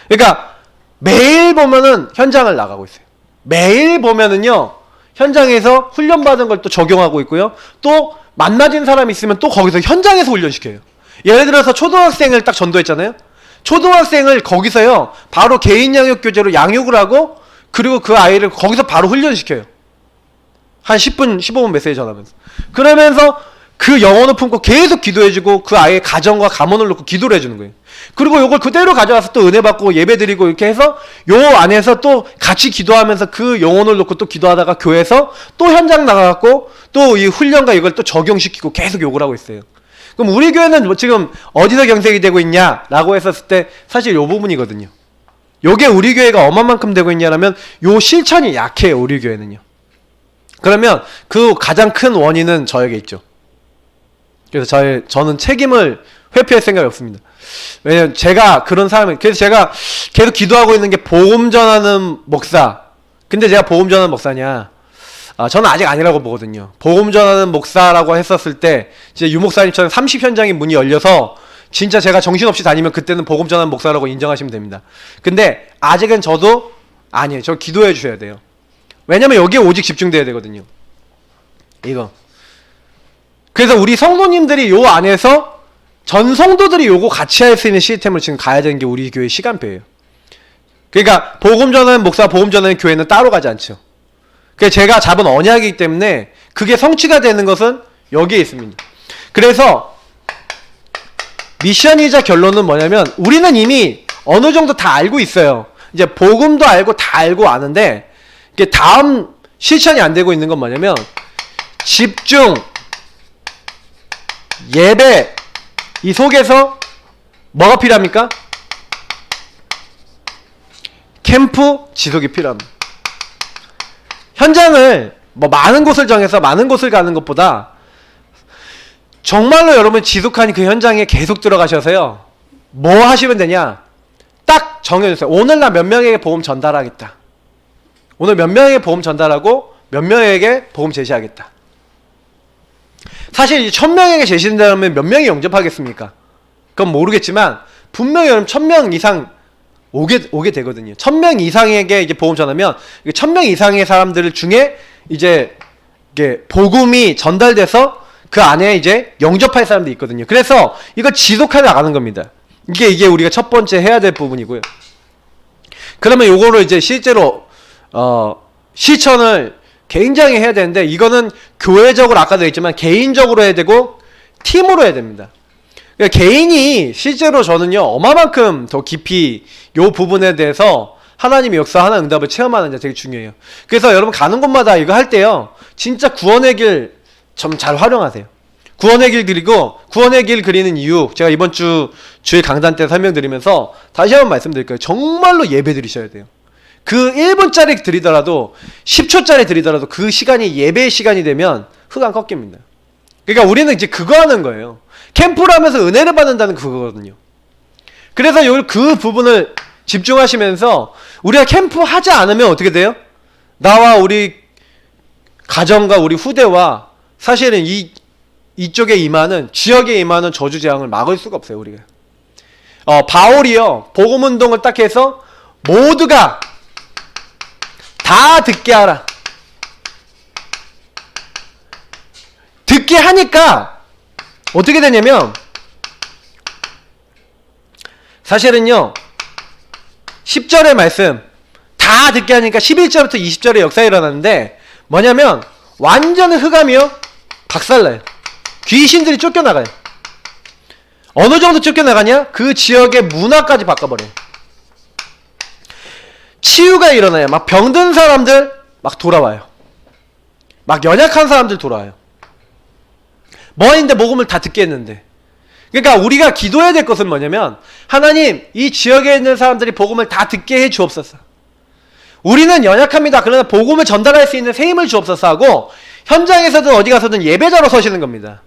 그러니까 매일 보면은 현장을 나가고 있어요. 매일 보면은요, 현장에서 훈련받은 걸 또 적용하고 있고요. 또 만나진 사람이 있으면 또 거기서 현장에서 훈련시켜요. 예를 들어서 초등학생을 딱 전도했잖아요. 초등학생을 거기서요, 바로 개인 양육 교재로 양육을 하고, 그리고 그 아이를 거기서 바로 훈련시켜요. 한 10분, 15분 메시지 전하면서. 그러면서 그 영혼을 품고 계속 기도해주고 그 아이의 가정과 가문을 놓고 기도를 해주는 거예요. 그리고 요걸 그대로 가져와서 또 은혜 받고 예배 드리고 이렇게 해서 요 안에서 또 같이 기도하면서 그 영혼을 놓고 또 기도하다가 교회에서 또 현장 나가갖고 또 이 훈련과 이걸 또 적용시키고 계속 욕을 하고 있어요. 그럼 우리 교회는 뭐 지금 어디서 경색이 되고 있냐라고 했었을 때 사실 요 부분이거든요. 요게 우리 교회가 얼마만큼 되고 있냐라면 요 실천이 약해요, 우리 교회는요. 그러면 그 가장 큰 원인은 저에게 있죠. 그래서 저는 책임을 회피할 생각이 없습니다. 왜냐면 제가 그런 사람이, 그래서 제가 계속 기도하고 있는 게 복음 전하는 목사. 근데 제가 복음 전하는 목사냐? 저는 아직 아니라고 보거든요. 복음 전하는 목사라고 했었을 때 이제 유 목사님처럼 30현장의 문이 열려서 진짜 제가 정신없이 다니면 그때는 복음 전하는 목사라고 인정하시면 됩니다. 근데 아직은 저도 아니에요. 저 기도해 주셔야 돼요. 왜냐면 여기에 오직 집중돼야 되거든요. 이거. 그래서 우리 성도님들이 요 안에서 전 성도들이 요거 같이 할 수 있는 시스템을 지금 가야 되는 게 우리 교회 시간표예요. 그러니까 복음 전하는 목사, 복음 전하는 교회는 따로 가지 않죠. 그래서 제가 잡은 언약이기 때문에 그게 성취가 되는 것은 여기에 있습니다. 그래서 미션이자 결론은 뭐냐면, 우리는 이미 어느 정도 다 알고 있어요. 이제 복음도 알고 다 알고 아는데, 이게 다음 실천이 안 되고 있는 건 뭐냐면, 집중, 예배, 이 속에서 뭐가 필요합니까? 캠프 지속이 필요합니다. 현장을 뭐 많은 곳을 정해서 많은 곳을 가는 것보다 정말로 여러분 지속하니 그 현장에 계속 들어가셔서요, 뭐 하시면 되냐, 딱 정해주세요. 오늘 나 몇 명에게 복음 전달하겠다. 오늘 몇 명에게 복음 전달하고 몇 명에게 복음 제시하겠다. 사실 1000명에게 제시된다면 몇 명이 영접하겠습니까? 그건 모르겠지만 분명히 여러분 1000명 이상 오게 되거든요. 1000명 이상에게 이제 복음 전하면 1000명 이상의 사람들 중에 이제 이게 복음이 전달돼서 그 안에 이제 영접할 사람들이 있거든요. 그래서 이거 지속해 나가는 겁니다. 이게 우리가 첫 번째 해야 될 부분이고요. 그러면 요거를 이제 실제로 실천을 굉장히 해야 되는데, 이거는 교회적으로 아까도 했지만 개인적으로 해야 되고 팀으로 해야 됩니다. 그러니까 개인이 실제로 저는요, 얼마만큼 더 깊이 요 부분에 대해서 하나님의 역사, 하나님의 응답을 체험하는 게 되게 중요해요. 그래서 여러분 가는 곳마다 이거 할 때요, 진짜 구원의 길 좀 잘 활용하세요. 구원의 길 그리고 구원의 길 그리는 이유 제가 이번 주일 강단 때 설명드리면서 다시 한번 말씀드릴게요. 정말로 예배 드리셔야 돼요. 그 1분짜리 드리더라도 10초짜리 드리더라도 그 시간이 예배의 시간이 되면 흙 안 꺾입니다. 그러니까 우리는 이제 그거 하는 거예요. 캠프를 하면서 은혜를 받는다는 그거거든요. 그래서 그 부분을 집중하시면서 우리가 캠프 하지 않으면 어떻게 돼요? 나와 우리 가정과 우리 후대와 사실은 이쪽에 임하는 지역에 임하는 저주재앙을 막을 수가 없어요. 우리가 바울이요 복음운동을 딱 해서 모두가 다 듣게 하라. 듣게 하니까 어떻게 되냐면 사실은요 10절의 말씀 다 듣게 하니까 11절부터 20절의 역사가 일어나는데 뭐냐면 완전히 흑암이요 박살나요. 귀신들이 쫓겨나가요. 어느 정도 쫓겨나가냐? 그 지역의 문화까지 바꿔버려요. 치유가 일어나요. 막 병든 사람들 막 돌아와요. 막 연약한 사람들 돌아와요. 뭐인데 복음을 다 듣게 했는데. 그러니까 우리가 기도해야 될 것은 뭐냐면 하나님 이 지역에 있는 사람들이 복음을 다 듣게 해 주옵소서. 우리는 연약합니다. 그러나 복음을 전달할 수 있는 새 힘을 주옵소서 하고 현장에서든 어디 가서든 예배자로 서시는 겁니다.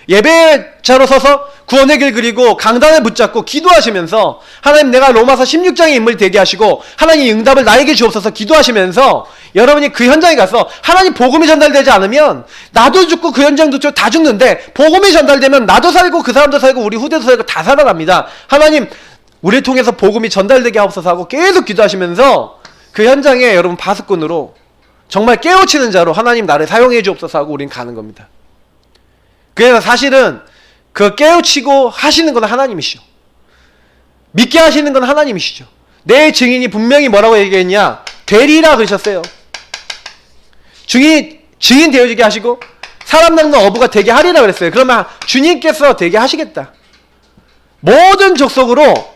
예배자로 서서 구원의 길 그리고 강단을 붙잡고 기도하시면서 하나님 내가 로마서 16장의 인물이 되게 하시고 하나님 응답을 나에게 주옵소서 기도하시면서 여러분이 그 현장에 가서 하나님 복음이 전달되지 않으면 나도 죽고 그 현장도 다 죽는데 복음이 전달되면 나도 살고 그 사람도 살고 우리 후대도 살고 다 살아납니다. 하나님 우리를 통해서 복음이 전달되게 하옵소서 하고 계속 기도하시면서 그 현장에 여러분 파수꾼으로 정말 깨우치는 자로 하나님 나를 사용해 주옵소서 하고 우린 가는 겁니다. 그래서 사실은 그 깨우치고 하시는 건 하나님이시죠. 믿게 하시는 건 하나님이시죠. 내 증인이 분명히 뭐라고 얘기했냐? 되리라 그러셨어요. 증인 되어지게 하시고 사람 낚는 어부가 되게 하리라 그랬어요. 그러면 주님께서 되게 하시겠다. 모든 족속으로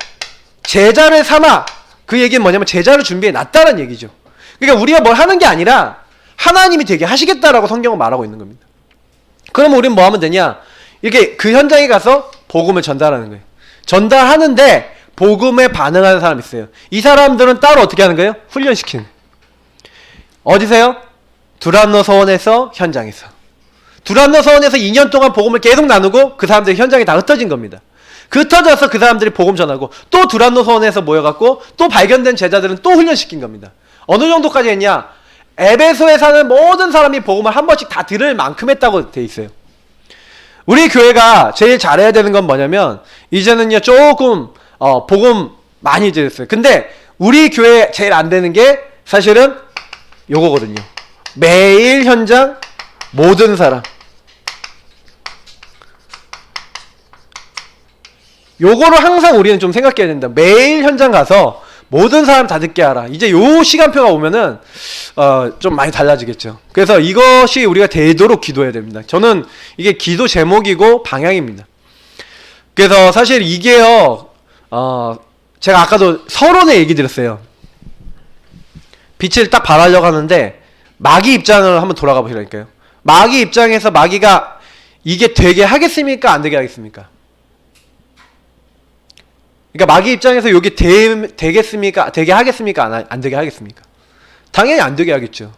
제자를 삼아 그 얘기는 뭐냐면 제자를 준비해 놨다는 얘기죠. 그러니까 우리가 뭘 하는 게 아니라 하나님이 되게 하시겠다라고 성경은 말하고 있는 겁니다. 그러면 우리는 뭐 하면 되냐? 이렇게 그 현장에 가서 복음을 전달하는 거예요. 전달하는데 복음에 반응하는 사람이 있어요. 이 사람들은 따로 어떻게 하는 거예요? 훈련시키는 거예요. 어디서요? 두란노 서원에서 현장에서. 두란노 서원에서 2년 동안 복음을 계속 나누고 그 사람들이 현장에 다 흩어진 겁니다. 흩어져서 그 사람들이 복음 전하고 또 두란노 서원에서 모여갖고 또 발견된 제자들은 또 훈련시킨 겁니다. 어느 정도까지 했냐? 에베소에 사는 모든 사람이 복음을 한 번씩 다 들을 만큼 했다고 돼 있어요. 우리 교회가 제일 잘해야 되는 건 뭐냐면 이제는요 조금 복음 많이 들었어요. 근데 우리 교회 제일 안 되는 게 사실은 요거거든요. 매일 현장 모든 사람. 요거를 항상 우리는 좀 생각해야 된다. 매일 현장 가서 모든 사람 다 듣게 하라. 이제 요 시간표가 오면은 좀 많이 달라지겠죠. 그래서 이것이 우리가 되도록 기도해야 됩니다. 저는 이게 기도 제목이고 방향입니다. 그래서 사실 이게요 제가 아까도 서론에 얘기 드렸어요. 빛을 딱 발하려고 하는데 마귀 입장을 한번 돌아가 보시라니까요. 마귀 입장에서 마귀가 이게 되게 하겠습니까? 안 되게 하겠습니까? 그러니까 마귀 입장에서 이게 되겠습니까? 되게 하겠습니까? 안 되게 하겠습니까? 당연히 안 되게 하겠죠.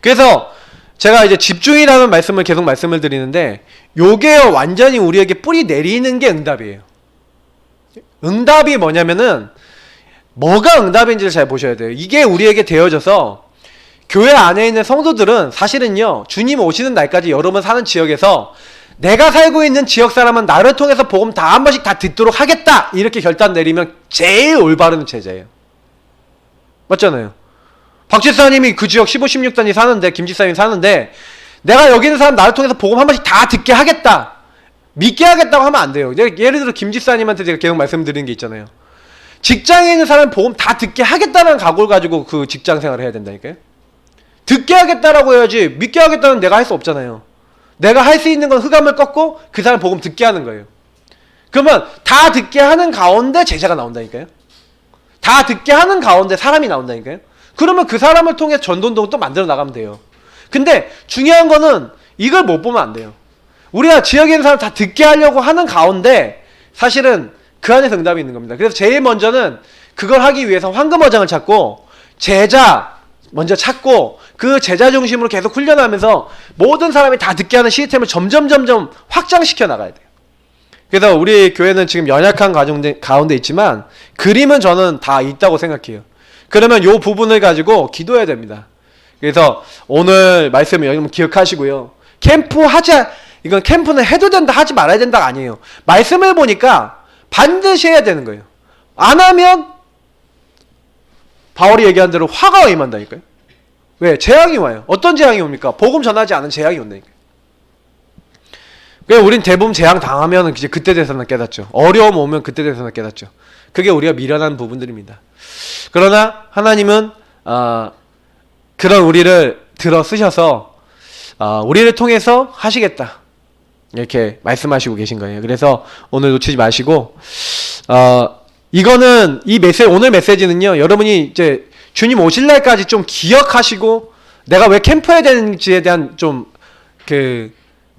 그래서 제가 이제 집중이라는 말씀을 계속 말씀을 드리는데 요게 완전히 우리에게 뿌리 내리는 게 응답이에요. 응답이 뭐냐면은 뭐가 응답인지를 잘 보셔야 돼요. 이게 우리에게 되어져서 교회 안에 있는 성도들은 사실은요 주님 오시는 날까지 여러분 사는 지역에서 내가 살고 있는 지역 사람은 나를 통해서 복음 다 한 번씩 다 듣도록 하겠다 이렇게 결단 내리면 제일 올바른 제자예요. 맞잖아요. 박 집사님이 그 지역 15, 16단이 사는데 김 집사님이 사는데 내가 여기 있는 사람 나를 통해서 복음 한 번씩 다 듣게 하겠다 믿게 하겠다고 하면 안 돼요. 예를 들어 김 집사님한테 제가 계속 말씀드리는 게 있잖아요. 직장에 있는 사람 복음 다 듣게 하겠다는 각오를 가지고 그 직장 생활을 해야 된다니까요. 듣게 하겠다라고 해야지 믿게 하겠다는 내가 할 수 없잖아요. 내가 할 수 있는 건 흑암을 꺾고 그 사람 복음 듣게 하는 거예요. 그러면 다 듣게 하는 가운데 제자가 나온다니까요. 다 듣게 하는 가운데 사람이 나온다니까요. 그러면 그 사람을 통해 전도운동을 또 만들어 나가면 돼요. 근데 중요한 거는 이걸 못 보면 안 돼요. 우리가 지역에 있는 사람 다 듣게 하려고 하는 가운데 사실은 그 안에서 응답이 있는 겁니다. 그래서 제일 먼저는 그걸 하기 위해서 황금어장을 찾고 제자 먼저 찾고 그 제자 중심으로 계속 훈련하면서 모든 사람이 다 듣게 하는 시스템을 점점 확장시켜 나가야 돼요. 그래서 우리 교회는 지금 연약한 가운데 있지만 그림은 저는 다 있다고 생각해요. 그러면 이 부분을 가지고 기도해야 됩니다. 그래서 오늘 말씀 여러분 기억하시고요. 이건 캠프는 해도 된다 하지 말아야 된다가 아니에요. 말씀을 보니까 반드시 해야 되는 거예요. 안 하면 바울이 얘기한 대로 화가 임한다니까요. 왜? 재앙이 와요. 어떤 재앙이 옵니까? 복음 전하지 않은 재앙이 온다니까요. 그냥 우린 대부분 재앙 당하면 이제 그때 돼서는 깨닫죠. 어려움 오면 그때 돼서는 깨닫죠. 그게 우리가 미련한 부분들입니다. 그러나 하나님은 그런 우리를 들어 쓰셔서 우리를 통해서 하시겠다 이렇게 말씀하시고 계신 거예요. 그래서 오늘 놓치지 마시고 이거는 오늘 메시지는요, 여러분이 이제 주님 오실 날까지 좀 기억하시고 내가 왜 캠프해야 되는지에 대한 좀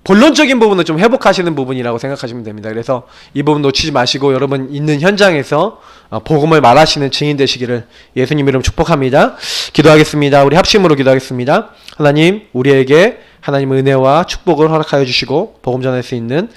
본론적인 부분을 좀 회복하시는 부분이라고 생각하시면 됩니다. 그래서 이 부분 놓치지 마시고 여러분 있는 현장에서 복음을 말하시는 증인 되시기를 예수님 이름 축복합니다. 기도하겠습니다. 우리 합심으로 기도하겠습니다. 하나님, 우리에게 하나님의 은혜와 축복을 허락하여 주시고 복음 전할 수 있는